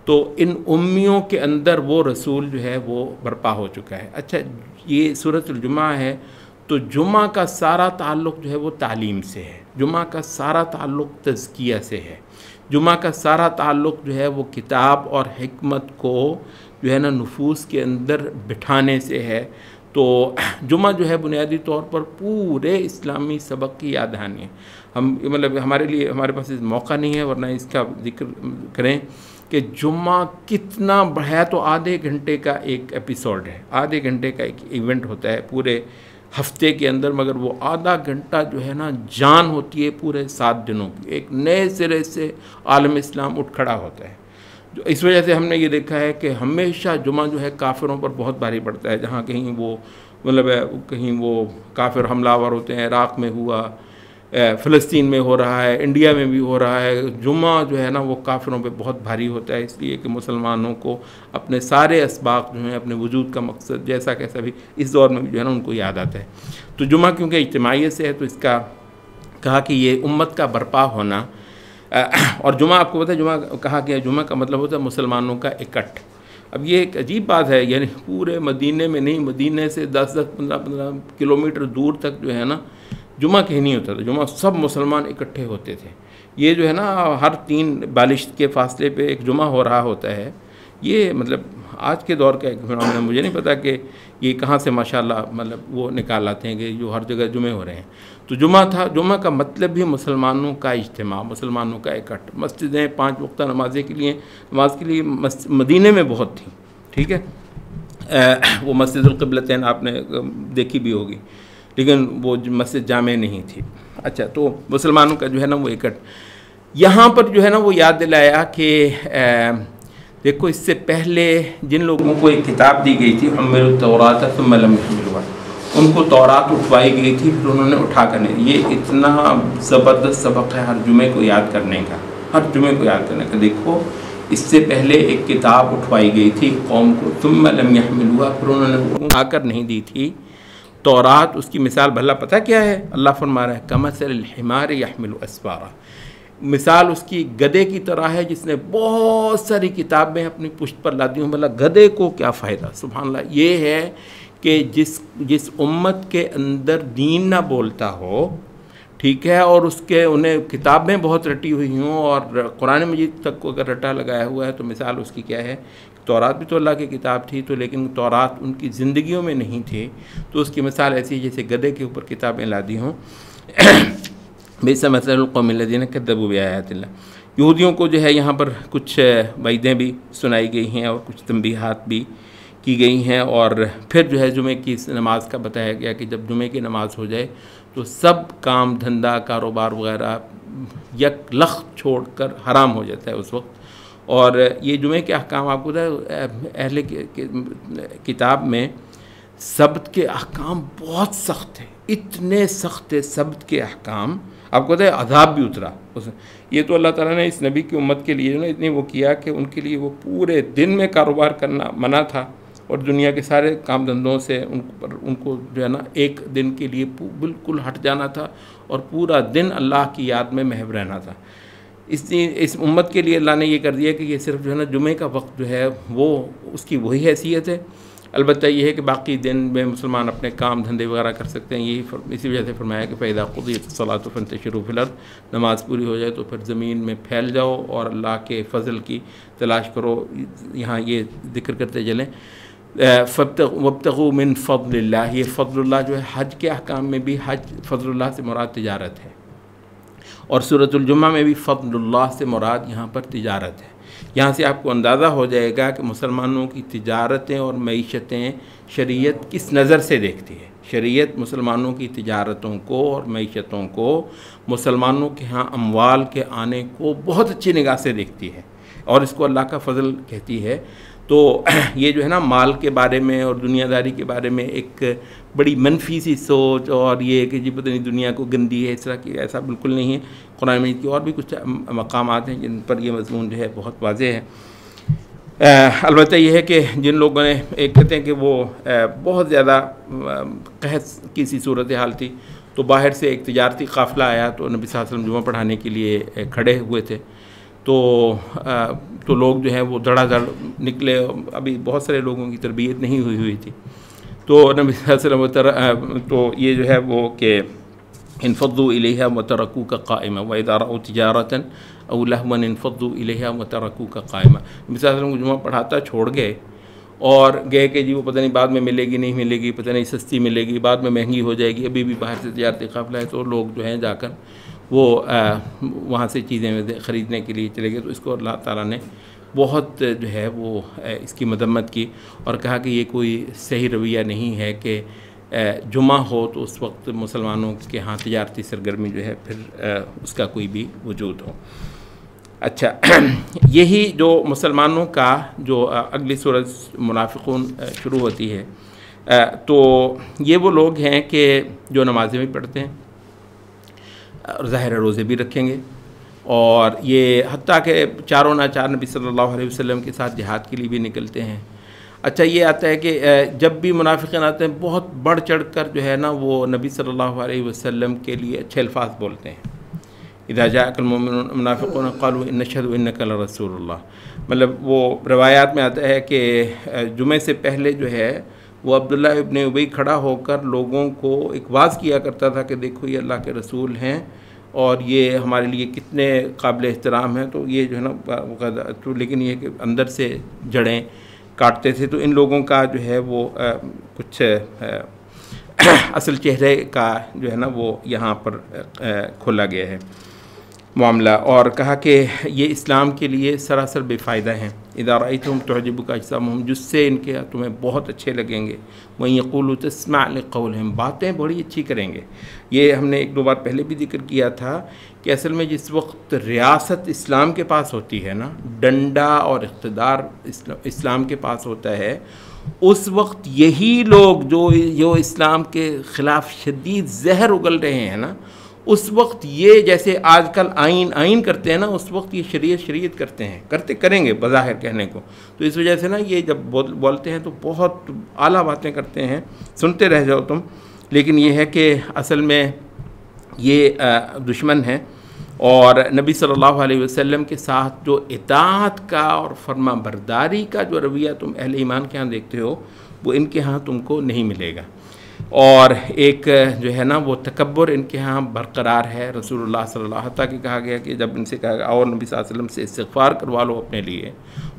Speaker 1: तो इन उम्मियों के अंदर वो रसूल जो है वो बर्पा हो चुका है। अच्छा, ये सूरत जुमा है, तो जुमा का सारा ताल्लुक़ जो है वो तालीम से है, जुमा का सारा ताल्लुक़ तज़किया से है, जुमा का सारा ताल्लुक़ जो है वो किताब और हिकमत को जो है ना नुफूस के अंदर बिठाने से है। तो जुमा जो है बुनियादी तौर पर पूरे इस्लामी सबक की याद दहानी है। हम मतलब हमारे लिए हमारे पास इस मौका नहीं है, वरना इसका जिक्र करें कि जुम्मा कितना बढ़ा, तो आधे घंटे का एक एपिसोड है, आधे घंटे का एक इवेंट होता है पूरे हफ्ते के अंदर, मगर वो आधा घंटा जो है ना जान होती है पूरे 7 दिनों की, एक नए सिरे से आलम इस्लाम उठ खड़ा होता है। जो इस वजह से हमने ये देखा है कि हमेशा जुमा जो है काफिरों पर बहुत भारी पड़ता है। जहाँ कहीं वो मतलब कहीं वो काफिर हमलावर होते हैं, इराक़ में हुआ, फ़लस्तीन में हो रहा है, इंडिया में भी हो रहा है, जुम्मा जो है ना वो काफिरों पे बहुत भारी होता है, इसलिए कि मुसलमानों को अपने सारे असबाक जो हैं, अपने वजूद का मकसद जैसा कैसा भी इस दौर में भी जो है ना उनको याद आता है। तो जुम्मा क्योंकि इज्तिमाइयत से है, तो इसका कहा कि ये उम्मत का बर्पा होना। और जुमा, आपको पता है जुमा कहा गया, जुमा का मतलब होता है मुसलमानों का इकट्ठ। अब ये एक अजीब बात है, यानी पूरे मदीने में नहीं, मदीने से 10-10, 15-15 किलोमीटर दूर तक जो है ना जुमा कहीं नहीं होता था। जुमा सब मुसलमान इकट्ठे होते थे। ये जो है ना हर 3 बालिश के फासले पे एक जुमा हो रहा होता है। ये मतलब आज के दौर का एक फिनोमेना, मुझे नहीं पता कि ये कहाँ से माशाल्लाह मतलब वो निकाल लाते हैं कि जो हर जगह जुमे हो रहे हैं। तो जुमा था, जुमा का मतलब भी मुसलमानों का इज्तिमा, मुसलमानों का इकट्ठ। मस्जिदें 5 वक्ता नमाज के लिए मदीने में बहुत थी, ठीक है। वो मस्जिदुल क़िबलतैन आपने देखी भी होगी, लेकिन वो मस्जिद जामे नहीं थी। अच्छा, तो मुसलमानों का जो है ना वो इकट्ठ, यहाँ पर जो है ना वो याद दिलाया कि देखो इससे पहले जिन लोगों को एक किताब दी गई थी, उम्मिरुत तौरात सुम्म लम यहमिलूहा, उनको तौरात उठवाई गई थी, फिर उन्होंने उठा कर नहीं। ये इतना ज़बरदस्त सबक है हर जुमे को याद करने का, हर जुमे को याद करने का। देखो इससे पहले एक किताब उठवाई गई थी कौम को, सुम्म लम यहमिलूहा, फिर उन्होंने उठाकर नहीं दी थी तौरात। उसकी मिसाल भला पता क्या है? अल्लाह फरमा रहा है कमसलिल हिमार यहमिलु अस्फारा, मिसाल उसकी गधे की तरह है जिसने बहुत सारी किताबें अपनी पुश्त पर ला दी हूँ। भला गधे को क्या फ़ायदा? सुभान अल्लाह। ये है कि जिस उम्मत के अंदर दीन ना बोलता हो, ठीक है, और उसके उन्हें किताबें बहुत रटी हुई हों और कुरान मजीद तक को अगर रटा लगाया हुआ है, तो मिसाल उसकी क्या है? तौरात भी तो अल्लाह की किताब थी, तो लेकिन तौरात उनकी ज़िंदगियों में नहीं थी, तो उसकी मिसाल ऐसी है जैसे गधे के ऊपर किताबें ला दी हों। बेसा मसलुल कौमिल्लज़ीना कज़्ज़बू बिआयातिल्लाह। यहूदियों को जो है यहाँ पर कुछ वईदें भी सुनाई गई हैं और कुछ तंबीहात भी की गई हैं। और फिर जो है जुमे की नमाज का बताया गया कि जब जुमे की नमाज हो जाए तो सब काम धंधा कारोबार वगैरह यकलख्त छोड़कर हराम हो जाता है उस वक्त। और ये जुमे के अहकाम, आपको अहले किताब में सब्त के अहकाम बहुत सख्त है, इतने सख्त है सब्त के अहकाम, आपको पता है अज़ाब भी उतरा उसमें। ये तो अल्लाह ताला ने इस नबी की उम्मत के लिए ना इतनी वो किया कि उनके लिए वो पूरे दिन में कारोबार करना मना था और दुनिया के सारे काम धंधों से उनको जो है ना एक दिन के लिए बिल्कुल हट जाना था और पूरा दिन अल्लाह की याद में महव रहना था। इस उम्मत के लिए अल्लाह ने ये कर दिया कि ये सिर्फ जो है ना जुमे का वक्त जो है वो उसकी वही हैसियत है। अलबत्ता ये है कि बाकी दिन में मुसलमान अपने काम धंधे वगैरह कर सकते हैं। यही इसी वजह से फरमाया कि फ़ैज़ा क़ुदियतिस सलातु फंतशिरू फ़िल अर्ज़, नमाज पूरी हो जाए तो फिर ज़मीन में फैल जाओ और अल्लाह के फ़ज़ल की तलाश करो। यहाँ ये ज़िक्र करते चलें वब्तगू मिन फ़ज़लिल्लाह, ये फ़ज़लुल्लाह जो है हज के अहकाम में भी हज फ़ज़लुल्लाह से मुराद तिजारत है, और सूरतुल जुम्मा में भी फ़ज़लुल्लाह से मुराद यहाँ पर तिजारत है। यहाँ से आपको अंदाज़ा हो जाएगा कि मुसलमानों की तिजारतें और मईशतें शरीयत किस नज़र से देखती है। शरीयत मुसलमानों की तिजारतों को और मईशतों को, मुसलमानों के यहाँ अमवाल के आने को बहुत अच्छी निगाह से देखती है और इसको अल्लाह का फ़ज़ल कहती है। तो ये जो है ना माल के बारे में और दुनियादारी के बारे में एक बड़ी मनफी सी सोच और ये कि जी पता नहीं दुनिया को गंदी है इस तरह की, ऐसा बिल्कुल नहीं है। कुरान मजीद की और भी कुछ मकामात हैं जिन पर ये मज़मून जो है बहुत वाज़ेह है। अलबत्ता ये है कि जिन लोगों ने एक कहते हैं कि वो बहुत ज़्यादा कहस की सी सूरत हाल थी, तो बाहर से एक तिजारती काफ़िला आया तो नबी सल्लल्लाहु अलैहि वसल्लम जुमा पढ़ाने के लिए खड़े हुए थे। तो लोग जो है वो धड़ाधड़ निकले। अभी बहुत सारे लोगों की तरबियत नहीं हुई थी, तो नबी सल्लल्लाहु अलैहि वसल्लम तो ये जो है वो कि इनफ़द्दू इलैहा व तरकूका क़ाइमा व इज़ा रअू तिजारतन औ लहवन इनफ़द्दू इलैहा व तरकूका क़ाइमा। नबी सल्लल्लाहु अलैहि वसल्लम को जुमा पढ़ाता छोड़ गए और गए कि जी वो पता नहीं बाद में मिलेगी नहीं मिलेगी, पता नहीं सस्ती मिलेगी, बाद में महंगी हो जाएगी, अभी भी बाहर से तिजारती काफ़िला है। तो लोग जो हैं जाकर वो वहाँ से चीज़ें ख़रीदने के लिए चले गए। तो इसको अल्लाह ताला ने बहुत जो है वो इसकी मदम्मत की और कहा कि ये कोई सही रवैया नहीं है कि जुमा हो तो उस वक्त मुसलमानों के यहाँ तिजारती सरगर्मी जो है फिर उसका कोई भी वजूद हो। अच्छा, यही जो मुसलमानों का जो अगली सूरत मुनाफिकून शुरू होती है, तो ये वो लोग हैं कि जो नमाज़ें भी पढ़ते हैं और ज़ाहिर रोज़े भी रखेंगे और ये हत्ता के चारों नाचार नबी सल्लल्लाहु अलैहि वसल्लम के साथ जिहाद के लिए भी निकलते हैं। अच्छा, ये आता है कि जब भी मुनाफिकीन आते हैं बहुत बढ़ चढ़ कर जो है ना वो नबी सल्लल्लाहु अलैहि वसल्लम के लिए अच्छे अल्फाज बोलते हैं। इज़ा जाअकल मुनाफिक़ून क़ालू नशहदु इन्नका लरसूलुल्लाह, मतलब वो रवायात में आता है कि जुमे से पहले जो है वो अब्दुल्ला इब्न उबई खड़ा होकर लोगों को एक वाज़ किया करता था कि देखो ये अल्लाह के रसूल हैं और ये हमारे लिए कितने काबिल एहतराम हैं। तो ये जो है ना तो लेकिन ये कि अंदर से जड़ें काटते थे। तो इन लोगों का जो है वो कुछ असल चेहरे का जो है ना वो यहाँ पर खोला गया है मामला, और कहा कि ये इस्लाम के लिए सरासर बेफ़ायदा हैं। इज़ा रअयतहुम तुअजिबुका अजसामुहुम, जिससे इनके तुम्हें बहुत अच्छे लगेंगे। वहीं यक़ूलू तस्मा' लिक़ौलिहिम, बातें बड़ी अच्छी करेंगे। ये हमने एक दो बार पहले भी जिक्र किया था कि असल में जिस वक्त रियासत इस्लाम के पास होती है ना, डंडा और इक़्तिदार इस्लाम के पास होता है, उस वक्त यही लोग जो इस्लाम के ख़िलाफ़ शदीद जहर उगल रहे हैं ना, उस वक्त ये जैसे आजकल आइन करते हैं ना, उस वक्त ये शरीयत करते हैं, करेंगे बज़ाहिर कहने को। तो इस वजह से ना ये जब बोलते हैं तो बहुत आला बातें करते हैं, सुनते रह जाओ तुम। लेकिन ये है कि असल में ये दुश्मन है, और नबी सल्लल्लाहु अलैहि वसल्लम के साथ जो इताअत का और फर्मा बरदारी का जो रवैया तुम अहले ईमान के यहाँ देखते हो वो इनके यहाँ तुमको नहीं मिलेगा। और एक जो है ना वो तकब्बुर इनके यहाँ बरकरार है। रसूलुल्लाह सल्लल्लाहु अलैहि वसल्लम की कहा गया कि जब इनसे कहा गया और नबी सल्लल्लाहु अलैहि वसल्लम से इस्तिग़फ़ार करवा लो अपने लिए,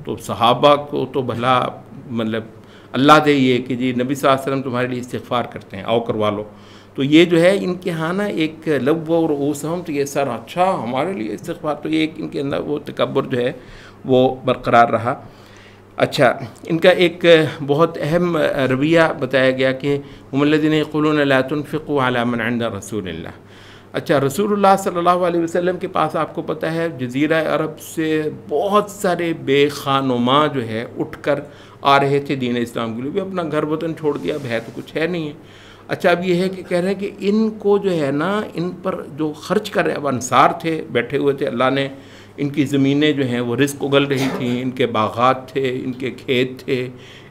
Speaker 1: तो सहाबा को तो भला मतलब अल्लाह दे ये कि जी नबी सल्लल्लाहु अलैहि वसल्लम तुम्हारे लिए इस्तिग़फ़ार करते हैं, आओ करवा लो। तो ये जो है इनके यहाँ ना एक लव्व और ऊसहम, तो ये सर अच्छा हमारे लिए इस्तिग़फ़ार, तो ये एक इनके अंदर वो तकब्बुर जो है वो बरकरार रहा। अच्छा, इनका एक बहुत अहम रवैया बताया गया कि हुमुल्लज़ीना यक़ूलूना ला तुनफ़िक़ू अला मन इंदा रसूलिल्लाह। अच्छा, रसूलुल्लाह सल्लल्लाहु अलैहि वसल्लम के पास आपको पता है जज़ीरा अरब से बहुत सारे बेखानुमा जो है उठकर आ रहे थे दीन इस्लाम के लिए, भी अपना घर वतन छोड़ दिया, अब है तो कुछ है नहीं है। अच्छा, अब ये है कि कह रहे हैं कि इनको जो है ना इन पर जो खर्च कर रहे, अब अंसार थे बैठे हुए थे, अल्लाह ने इनकी ज़मीनें जो हैं वो रिस्क उगल रही थी, इनके बागात थे, इनके खेत थे,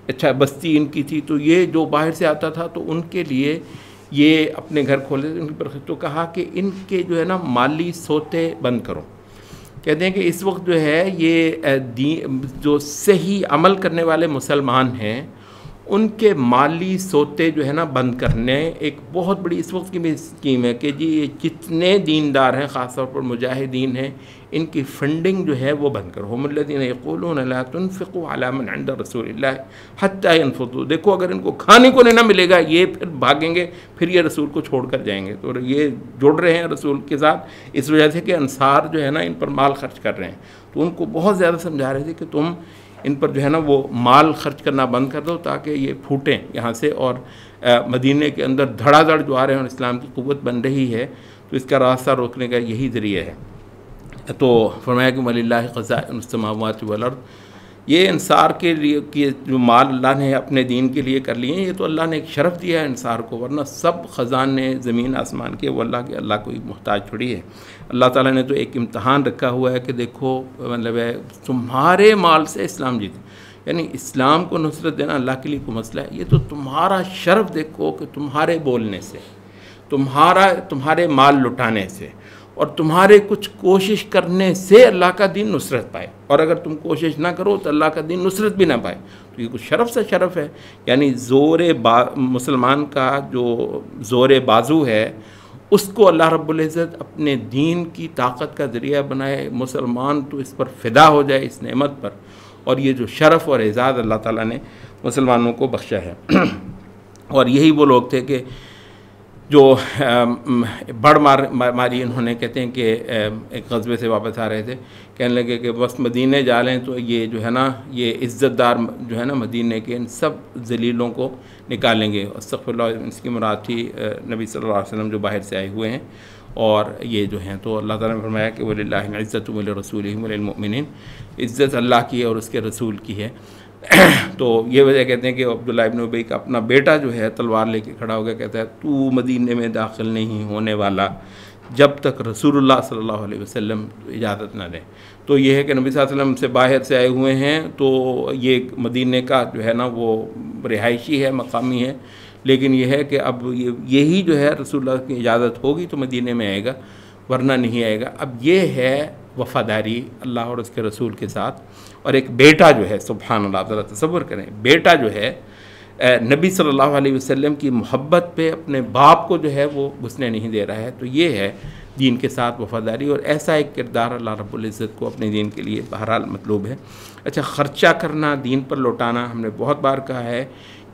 Speaker 1: अच्छा बस्ती इनकी थी। तो ये जो बाहर से आता था तो उनके लिए ये अपने घर खोले थे, उनकी पर तो कहा कि इनके जो है ना माली सोते बंद करो। कहते हैं कि इस वक्त जो है ये जो सही अमल करने वाले मुसलमान हैं उनके माली सोते जो है ना बंद करने एक बहुत बड़ी इस वक्त की भी स्कीम है कि जी ये जितने दीनदार हैं ख़ास तौर पर मुजाहिदीन हैं, इनकी फंडिंग जो है वो बंद करो। हुमुल्लज़ीना यक़ूलूना ला तुनफ़िक़ू अला मन इंदा रसूलिल्लाह हत्ता यनफ़दू। देखो अगर इनको खाने को नहीं ना मिलेगा ये फिर भागेंगे, फिर ये रसूल को छोड़ कर जाएंगे। तो ये जुड़ रहे हैं रसूल के साथ इस वजह से कि अंसार जो है ना इन पर माल खर्च कर रहे हैं। तो उनको बहुत ज़्यादा समझा रहे थे कि तुम इन पर जो है ना वो माल खर्च करना बंद कर दो ताकि ये फूटें यहाँ से, और मदीने के अंदर धड़ाधड़ जो आ रहे हैं और इस्लाम की क़ुव्वत बन रही है, तो इसका रास्ता रोकने का यही ज़रिया है। तो फरमाया कि वलिल्लाहि ख़ज़ाइनुस समावाति वल अर्द, ये अंसार के लिए कि जो माल अल्लाह ने अपने दीन के लिए कर लिए हैं, ये तो अल्लाह ने एक शरफ़ दिया है अंसार को, वरना सब ख़जाने ज़मीन आसमान के वो अल्लाह के, अल्लाह कोई मोहताज थोड़ी है। अल्लाह ताला ने तो एक इम्तहान रखा हुआ है कि देखो मतलब है तुम्हारे माल से इस्लाम जीते, यानी इस्लाम को नुसरत देना अल्लाह के लिए कोई मसला है, ये तो तुम्हारा शरफ़ देखो कि तुम्हारे बोलने से, तुम्हारे माल लुटाने से और तुम्हारे कुछ कोशिश करने से अल्लाह का दीन नुसरत पाए, और अगर तुम कोशिश ना करो तो अल्लाह का दीन नुसरत भी ना पाए। तो ये कुछ शरफ़ से शरफ़ है, यानी मुसलमान का जो ज़ोर बाजू है उसको अल्लाह रब्बुल इज़्ज़त अपने दीन की ताकत का ज़रिया बनाए, मुसलमान तो इस पर फ़िदा हो जाए इस नेमत पर, और ये जो शरफ़ और एज़ाज़ अल्लाह ताला ने मुसलमानों को बख्शा है। और यही वो लोग थे कि जो बड़ मारी इन्होंने, कहते हैं कि एक ग़ज़वे से वापस आ रहे थे, कहने लगे कि बस मदीने जा लें तो ये जो है ना ये इज़्ज़तदार जो है ना मदीने के इन सब ज़लीलों को निकालेंगे। अस्तग़फ़िरुल्लाह, इसकी मुराद थी नबी सल्लल्लाहु अलैहि वसल्लम जो बाहर से आए हुए हैं, और ये जो हैं तो अल्लाह ताला ने फरमाया कि वलिल्लाहिल इज़्ज़तु व लिरसूलिहि व लिलमुमिनीन, इज़्ज़त अल्लाह की है और उसके रसूल की है। तो ये वजह कहते हैं कि अब्दुल्ला इब्न उबई का अपना बेटा जो है तलवार लेके खड़ा हो गया, कहता है तू मदीने में दाखिल नहीं होने वाला जब तक रसूलुल्लाह सल्लल्लाहु अलैहि वसल्लम इजाज़त ना दें। तो ये है कि नबी सल्लल्लाहु अलैहि वसल्लम से बाहर से आए हुए हैं, तो ये मदीने का जो है ना वो रिहायशी है, मकामी है, लेकिन यह है कि अब यही जो है रसूलुल्लाह की इजाज़त होगी तो मदीने में आएगा, वरना नहीं आएगा। अब ये है वफ़ादारी अल्लाह और उसके रसूल के साथ। और एक बेटा जो है, सुभान अल्लाह, ज़रा तसव्वुर करें, बेटा जो है नबी सल्लल्लाहु अलैहि वसल्लम की मोहब्बत पे अपने बाप को जो है वो घुसने नहीं दे रहा है। तो ये है दीन के साथ वफ़ादारी, और ऐसा एक किरदार अल्लाह रब्बुल इज़्ज़त को अपने दीन के लिए बहरहाल मतलूब है। अच्छा, ख़र्चा करना, दीन पर लौटाना, हमने बहुत बार कहा है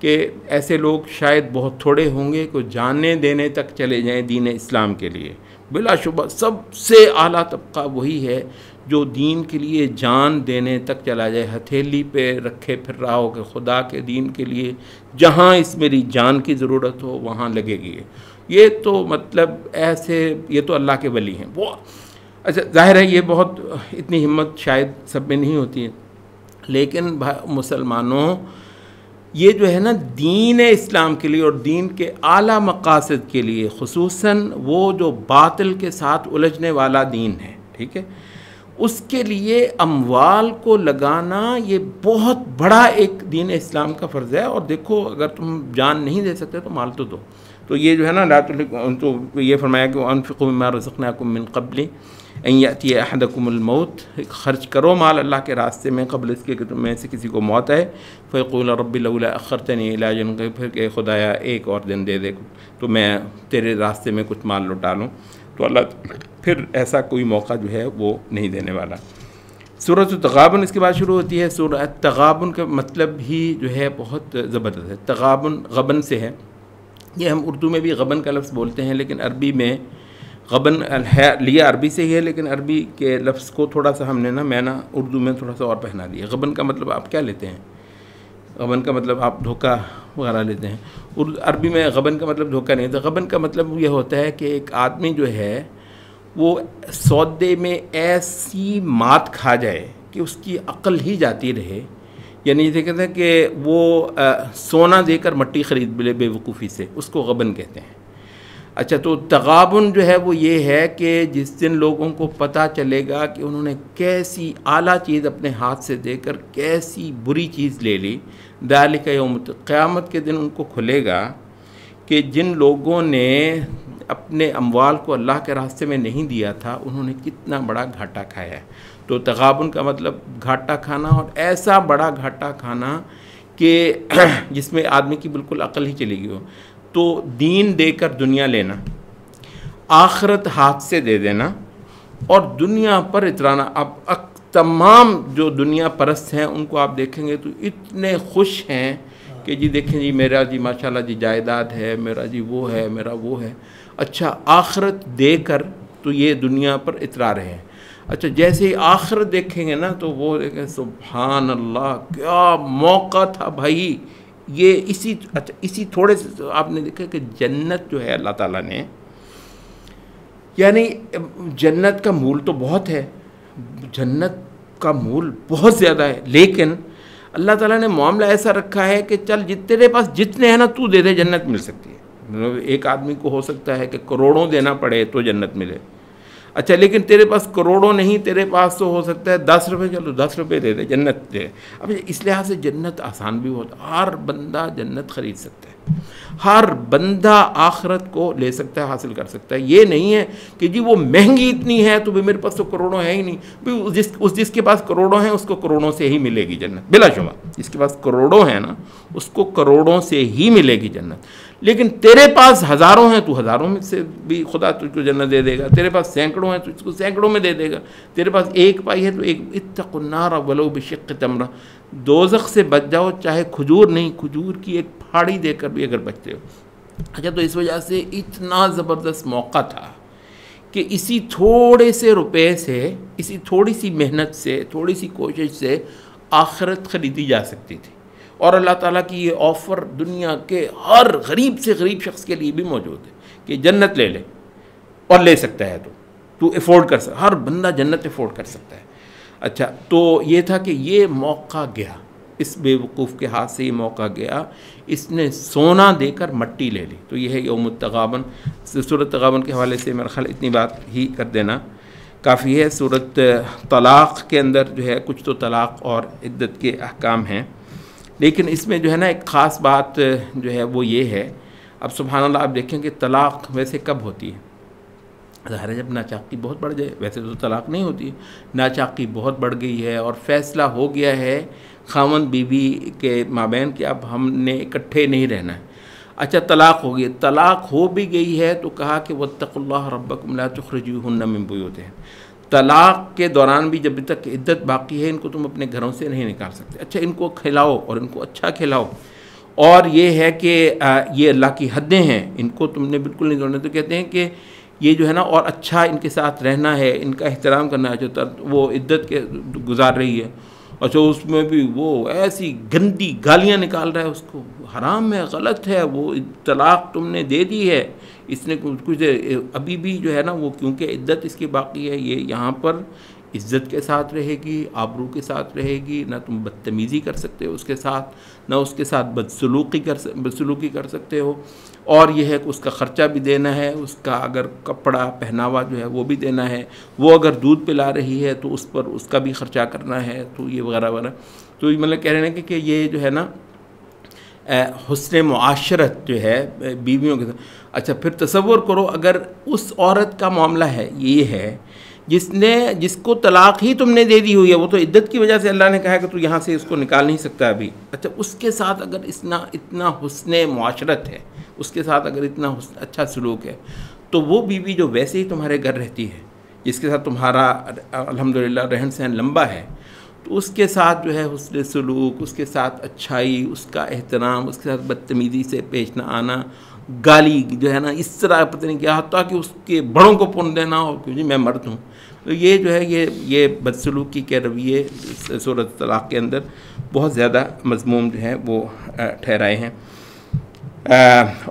Speaker 1: कि ऐसे लोग शायद बहुत थोड़े होंगे कि जाने देने तक चले जाएं दीन इस्लाम के लिए। बिलाशुबा सबसे आला तबका वही है जो दीन के लिए जान देने तक चला जाए, हथेली पे रखे फिर रहा हो कि खुदा के दीन के लिए जहाँ इस मेरी जान की ज़रूरत हो वहाँ लगेगी। ये तो मतलब ऐसे, ये तो अल्लाह के वली हैं वो। अच्छा, जाहिर है ये बहुत इतनी हिम्मत शायद सब में नहीं होती है, लेकिन मुसलमानों ये जो है ना दीन इस्लाम के लिए और दीन के आला मकासद के लिए, खुसूसन वो जो बातिल के साथ उलझने वाला दीन है, ठीक है, उसके लिए अमवाल को लगाना ये बहुत बड़ा एक दीन इस्लाम का फ़र्ज़ है। और देखो, अगर तुम जान नहीं दे सकते तो माल तो दो। तो ये जो है ना तो ये फरमाया कि अनफ़िक़ू मिम्मा रज़क़नाकुम मिन क़ब्लि अन यातिय अहदकुमुल मौत, खर्च करो माल अल्लाह के रास्ते में कबल इसके कि तुम्हें से किसी को मौत आए। फ़यक़ूल रब्बी लौला अख़रतनी इला अजलिन क़रीब, फिर के खुदाया एक और दिन दे दे तो मैं तेरे रास्ते में कुछ माल लौटा लूँ। तो अल्लाह फिर ऐसा कोई मौका जो है वो नहीं देने वाला। सूरत तग़ाबुन इसके बाद शुरू होती है। सूरत तग़ाबुन का मतलब ही जो है बहुत ज़बरदस्त है। तग़ाबुन गबन से है, ये हम उर्दू में भी गबन का लफ्ज़ बोलते हैं, लेकिन अरबी में गबन है, लिया अरबी से ही है, लेकिन अरबी के लफ्ज़ को थोड़ा सा हमने ना मैं ना उर्दू में थोड़ा सा और पहना दिया। गबन का मतलब आप क्या लेते हैं? गबन का मतलब आप धोखा वगैरह लेते हैं। अरबी में गबन का मतलब धोखा नहीं था। गबन का मतलब ये होता है कि एक आदमी जो है वो सौदे में ऐसी मात खा जाए कि उसकी अक्ल ही जाती रहे, यानी जैसे कहते हैं कि वो सोना देकर मट्टी ख़रीद ले बेवकूफ़ी से, उसको गबन कहते हैं। अच्छा, तो तग़ाबुन जो है वो ये है कि जिस दिन लोगों को पता चलेगा कि उन्होंने कैसी आला चीज़ अपने हाथ से देकर कैसी बुरी चीज़ ले ली, ज़ालिका यौम, क़यामत के दिन उनको खुलेगा कि जिन लोगों ने अपने अमवाल को अल्लाह के रास्ते में नहीं दिया था उन्होंने कितना बड़ा घाटा खाया है। तो तग़ाबुन का मतलब घाटा खाना, और ऐसा बड़ा घाटा खाना कि जिसमें आदमी की बिल्कुल अक्ल ही चली गई हो। तो दीन देकर दुनिया लेना, आखिरत हाथ से दे देना और दुनिया पर इतराना। अब तमाम जो दुनिया परस्त हैं उनको आप देखेंगे तो इतने खुश हैं कि जी देखें जी मेरा जी माशाल्लाह जी जायदाद है, मेरा जी वो है, मेरा वो है। अच्छा, आखिरत देकर तो ये दुनिया पर इतरा रहे हैं। अच्छा, जैसे ही आखिरत देखेंगे ना तो वो देखें सुभान अल्लाह क्या मौका था भाई ये। इसी थोड़े से आपने देखा कि जन्नत जो है अल्लाह ताला ने, यानी जन्नत का मूल तो बहुत है, जन्नत का मूल बहुत ज़्यादा है, लेकिन अल्लाह ताला ने मामला ऐसा रखा है कि चल तेरे पास जितने हैं ना तू दे दे, जन्नत मिल सकती है। मतलब एक आदमी को हो सकता है कि करोड़ों देना पड़े तो जन्नत मिले। अच्छा, लेकिन तेरे पास करोड़ों नहीं, तेरे पास तो हो सकता है 10 रुपये, चलो 10 रुपये दे दे, जन्नत दे। अब इस लिहाज से जन्नत आसान भी होता, हर बंदा जन्नत ख़रीद सकता है, हर बंदा आखिरत को ले सकता है, हासिल कर सकता है। ये नहीं है कि जी वो महंगी इतनी है तो भी मेरे पास तो करोड़ों है ही नहीं, भाई जिसके पास करोड़ों हैं उसको करोड़ों से ही मिलेगी जन्नत, बिलाशुबा। जिसके पास करोड़ों हैं ना उसको करोड़ों से ही मिलेगी जन्नत। लेकिन तेरे पास हज़ारों हैं, तू हज़ारों में से भी खुदा तुझको जन्नत दे देगा। तेरे पास सैकड़ों हैं तो इसको सैकड़ों में दे देगा। तेरे पास एक पाई है तो एक, इत्तक़ुन्नार वलो बिशिक़्क़ि तमरा, दोज़ख से बच जाओ चाहे खजूर नहीं, खजूर की एक फाड़ी देकर भी अगर बचते हो। अच्छा, तो इस वजह से इतना ज़बरदस्त मौका था कि इसी थोड़े से रुपए से, इसी थोड़ी सी मेहनत से, थोड़ी सी कोशिश से आखिरत ख़रीदी जा सकती थी। और अल्लाह ताला की ये ऑफ़र दुनिया के हर गरीब से गरीब शख्स के लिए भी मौजूद है कि जन्नत ले ले, और ले सकता है तू अफोर्ड कर सकता, हर बंदा जन्नत अफोर्ड कर सकता है। अच्छा, तो ये था कि ये मौका गया, इस बेवकूफ़ के हाथ से ये मौका गया, इसने सोना देकर मट्टी ले ली। तो ये है यौमुत तगाबन। सूरत तगाबन के हवाले से मेरा ख्याल इतनी बात ही कर देना काफ़ी है। सूरत तलाक़ के अंदर जो है कुछ तो तलाक़ और इद्दत के अहकाम हैं, लेकिन इसमें जो है ना एक ख़ास बात जो है वो ये है, अब सुभान अल्लाह आप देखें कि तलाक़ वैसे कब होती है, ज़ाहिर है जब नाचाकी बहुत बढ़ जाए। वैसे तो तलाक़ नहीं होती है, नाचाकी बहुत बढ़ गई है और फ़ैसला हो गया है खामन बीवी के माबैन कि अब हमने इकट्ठे नहीं रहना है। अच्छा तलाक़ हो गई, तलाक़ हो भी गई है तो कहा कि वत्तक़ुल्लाह रब्बकुम ला तुख़रिजूहुन्ना मिन बुयूतिहिन। तलाक़ के दौरान भी जब तक इद्दत बाकी है इनको तुम अपने घरों से नहीं निकाल सकते। अच्छा इनको खिलाओ और इनको अच्छा खिलाओ, और ये है कि ये अल्लाह की हदें हैं, इनको तुमने बिल्कुल नहीं तोड़ना। तो कहते हैं कि ये जो है ना और अच्छा इनके साथ रहना है, इनका एहतराम करना है। जो वो इद्दत के गुजार रही है, अच्छा उसमें भी वो ऐसी गंदी गालियाँ निकाल रहा है, उसको हराम है, गलत है, वो तलाक़ तुमने दे दी है, इसने कुछ अभी भी जो है ना वो क्योंकि इद्दत इसकी बाकी है, ये यहाँ पर इज़्ज़त के साथ रहेगी, आबरू के साथ रहेगी, ना तुम बदतमीज़ी कर सकते हो उसके साथ, ना उसके साथ बदसलूकी कर सकते हो। और यह है कि उसका ख़र्चा भी देना है, उसका अगर कपड़ा पहनावा जो है वो भी देना है, वो अगर दूध पिला रही है तो उस पर उसका भी ख़र्चा करना है, तो ये वगैरह वगैरह। तो मतलब कह रहे हैं कि ये जो है ना हुस्न मुआशरत जो है बीवियों के साथ। अच्छा फिर तसव्वुर करो अगर उस औरत का मामला है ये है जिसको तलाक़ ही तुमने दे दी हुई है, वो तो इद्दत की वजह से अल्लाह ने कहा कि तू यहाँ से इसको निकाल नहीं सकता अभी। अच्छा उसके साथ अगर इतना हुस्न मुआशरत है, उसके साथ अगर इतना अच्छा सलूक है, तो वो बीवी जो वैसे ही तुम्हारे घर रहती है, जिसके साथ तुम्हारा अल्हम्दुलिल्लाह रहन सहन लंबा है, तो उसके साथ जो है हुस्न सलूक, उसके साथ अच्छाई, उसका एहतराम, उसके साथ बदतमीज़ी से पेश न आना, गाली जो है ना इस तरह पता नहीं क्या, हत्ता कि उसके बड़ों को पुन देना और क्योंकि मैं मर्द हूँ। तो ये जो है ये बदसलूकी के रवैये सूरत तलाक़ के अंदर बहुत ज़्यादा मज़मूम जो है वो ठहराए हैं।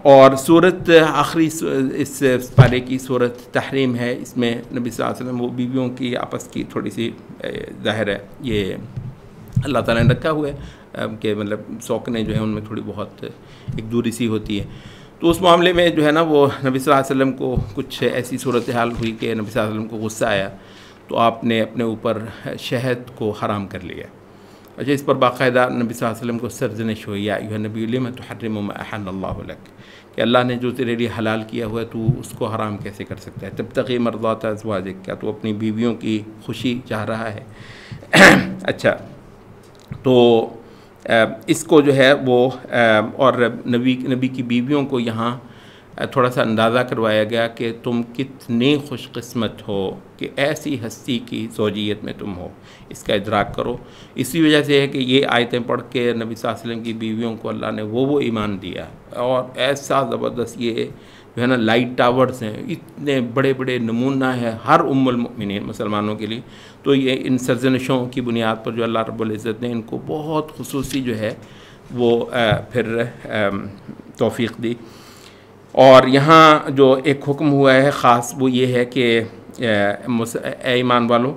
Speaker 1: और सूरत आखिरी इस पारे की सूरत तहरीम है। इसमें नबी सल्लल्लाहु अलैहि वसल्लम वो बीवियों की आपस की थोड़ी सी ज़ाहिर है ये अल्लाह ताला ने रखा हुआ है कि मतलब सौकने जो है उनमें थोड़ी बहुत एक दूरी सी होती है। तो उस मामले में जो है ना वो नबी सल्लल्लाहु अलैहि वसल्लम को कुछ ऐसी सूरत हाल हुई कि नबी सल्लल्लाहु अलैहि वसल्लम को गुस्सा आया, तो आपने अपने ऊपर शहद को हराम कर लिया। अच्छा इस पर बाकायदा नबी सल्लल्लाहु अलैहि वसल्लम को सरजनिश हुई, या अय्युहन नबी लिम तुहर्रिमु मा अहल्लल्लाहु लक, कि अल्लाह ने जो तेरे लिए हलाल किया हुआ है तू उसको हराम कैसे कर सकता है। तब्तग़ी मर्ज़ात अज़वाजिक, क्या तू अपनी बीवियों की खुशी चाह रहा है। अच्छा तो इसको जो है वो और नबी की बीवियों को यहाँ थोड़ा सा अंदाज़ा करवाया गया कि तुम कितने खुशकिस्मत हो कि ऐसी हस्ती की ज़ौजियत में तुम हो, इसका इदराक करो। इसी वजह से है कि ये आयतें पढ़ के नबी सल्लल्लाहु अलैहि वसल्लम की बीवियों को अल्लाह ने वो ईमान दिया, और ऐसा ज़बरदस्त ये जो है ना लाइट टावर्स हैं, इतने बड़े बड़े नमूना है हर उम्मुल मोमिनीन मुसलमानों के लिए। तो ये इन सरजनशों की बुनियाद पर जो अल्लाह रब्बुल इज़्ज़त ने इनको बहुत खुसूसी जो है वो फिर तौफ़ीक़ दी। और यहाँ जो एक हुक्म हुआ है ख़ास वो ये है कि ईमान वालों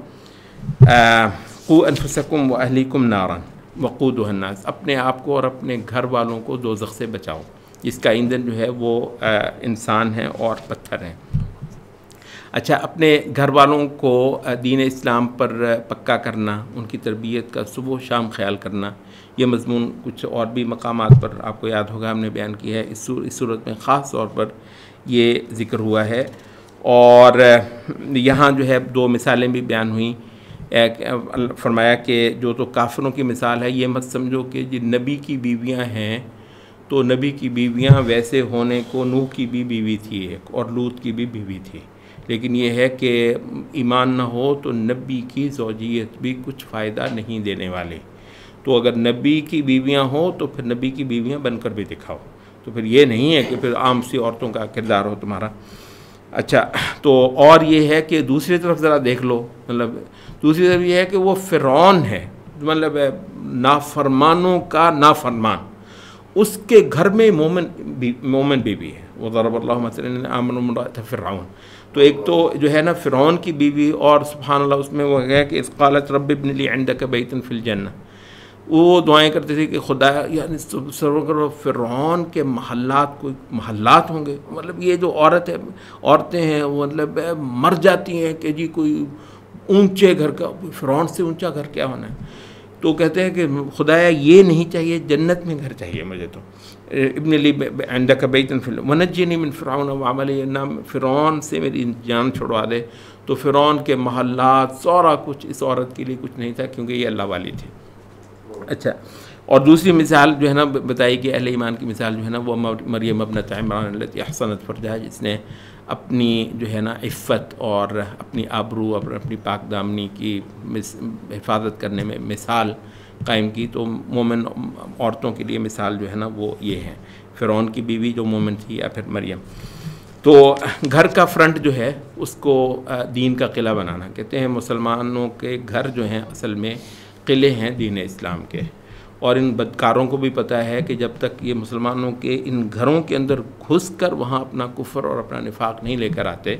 Speaker 1: क़ू अनफुसकुम व अहलीकुम नारन वक़ूदुहा अन्नास, अपने आप को और अपने घर वालों को दोज़ख से बचाओ, इसका ईंधन जो है वो इंसान है और पत्थर हैं। अच्छा अपने घर वालों को दीन इस्लाम पर पक्का करना, उनकी तरबियत का सुबह शाम ख्याल करना, ये मज़मून कुछ और भी मकामात पर आपको याद होगा हमने बयान किया है। इस सूरत में ख़ास तौर पर ये ज़िक्र हुआ है। और यहाँ जो है दो मिसालें भी बयान हुई। फरमाया कि जो तो काफिरों की मिसाल है, ये मत समझो कि जो नबी की बीवियाँ हैं तो नबी की बीवियाँ वैसे होने को नूह की भी बीवी थी एक, और लूत की भी बीवी थी, लेकिन ये है कि ईमान न हो तो नबी की ज़ौजियत भी कुछ फ़ायदा नहीं देने वाली। तो अगर नबी की बीवियां हो तो फिर नबी की बीवियां बनकर भी दिखाओ, तो फिर ये नहीं है कि फिर आम सी औरतों का किरदार हो तुम्हारा। अच्छा तो और ये है कि दूसरी तरफ ज़रा देख लो, मतलब दूसरी तरफ ये है कि वो फ़िरौन है, मतलब नाफरमानों का नाफरमान, उसके घर में मोमिन बीवी है। वो ज़रबल्लाहु मसलन आमनु इम्राअत फ़िरऔन, तो एक तो जो है ना फ़िरौन की बीवी, और सुब्हानअल्लाह उसमें वो है कि इस क़ालत रब्बि इब्नि ली इंदका बैतन फ़िल जन्नह, वो दुआएं करते थे कि खुदा यानी सर्व फ़िरौन के महल्लात, कोई महल्लात होंगे, मतलब ये जो औरतें हैं वो मतलब मर जाती हैं कि जी कोई ऊंचे घर का, फ़िरौन से ऊंचा घर क्या होना है। तो कहते हैं कि खुदाया ये नहीं चाहिए, जन्नत में घर चाहिए मुझे। तो इब्न ली अंदक बैतन फिल वनज्जिनी मिन फ़िरऔन व अमली, ना फ़िरौन से मेरी जान छुड़वा दे। तो फ़िरौन के महल्लात सारा कुछ इस औरत के लिए कुछ नहीं था, क्योंकि ये अल्लाह वाली थी। अच्छा, और दूसरी मिसाल जो है ना बताई कि अहले ईमान की मिसाल जो है ना वो मरियम इब्नत इमरान अल्लती अहसनत फ़रजहा, जिसने अपनी जो है ना इफ़्फ़त और अपनी आबरू और अपनी पाक दामनी की हिफाजत करने में मिसाल कायम की। तो मोमिन औरतों के लिए मिसाल जो है ना वो ये है, फ़िरौन की बीवी जो मोमिन थी या फिर मरियम। तो घर का फ्रंट जो है उसको दीन का किला बनाना कहते हैं। मुसलमानों के घर जो हैं असल में किले हैं दीन इस्लाम के, और इन बदकारों को भी पता है कि जब तक ये मुसलमानों के इन घरों के अंदर घुस कर वहाँ अपना कुफ्र और अपना निफाक नहीं लेकर आते,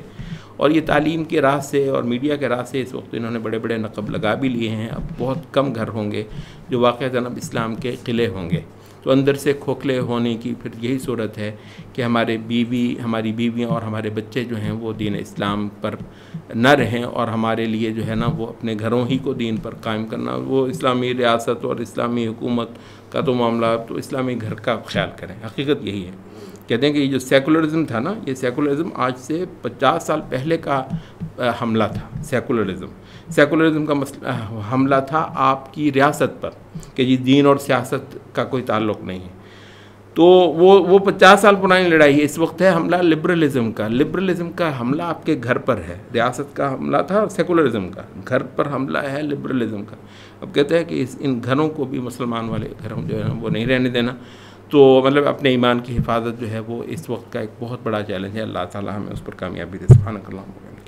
Speaker 1: और ये तालीम के राह से और मीडिया के राह से इस वक्त इन्होंने बड़े बड़े नक़ब लगा भी लिए हैं। अब बहुत कम घर होंगे जो वाक़अतन अब इस्लाम के किले होंगे। तो अंदर से खोखले होने की फिर यही सूरत है कि हमारी बीवियाँ और हमारे बच्चे जो हैं वो दीन इस्लाम पर न रहें, और हमारे लिए जो है ना वो अपने घरों ही को दीन पर कायम करना, वो इस्लामी रियासत और इस्लामी हुकूमत का तो मामला, तो इस्लामी घर का ख्याल करें। हकीकत यही है। कहते हैं कि ये जो सेकुलरिज़म था ना, ये सेकुलरिज़म आज से 50 साल पहले का हमला था। सेकुलरिज़म का हमला था आपकी रियासत पर कि जी दीन और सियासत का कोई ताल्लुक़ नहीं है। तो वो 50 साल पुरानी लड़ाई है। इस वक्त है हमला लिबरलिज़म का हमला आपके घर पर है। रियासत का हमला था, सेकुलरिज़म का घर पर हमला है लिबरलिज़म का। अब कहते हैं कि इन घरों को भी, मुसलमान वाले घरों जो है वो नहीं रहने देना। तो मतलब अपने ईमान की हिफाजत जो है वो इस वक्त का एक बहुत बड़ा चैलेंज है। अल्लाह ताला हमें उस पर कामयाबी दे। सुभानक अल्लाहुम्मा।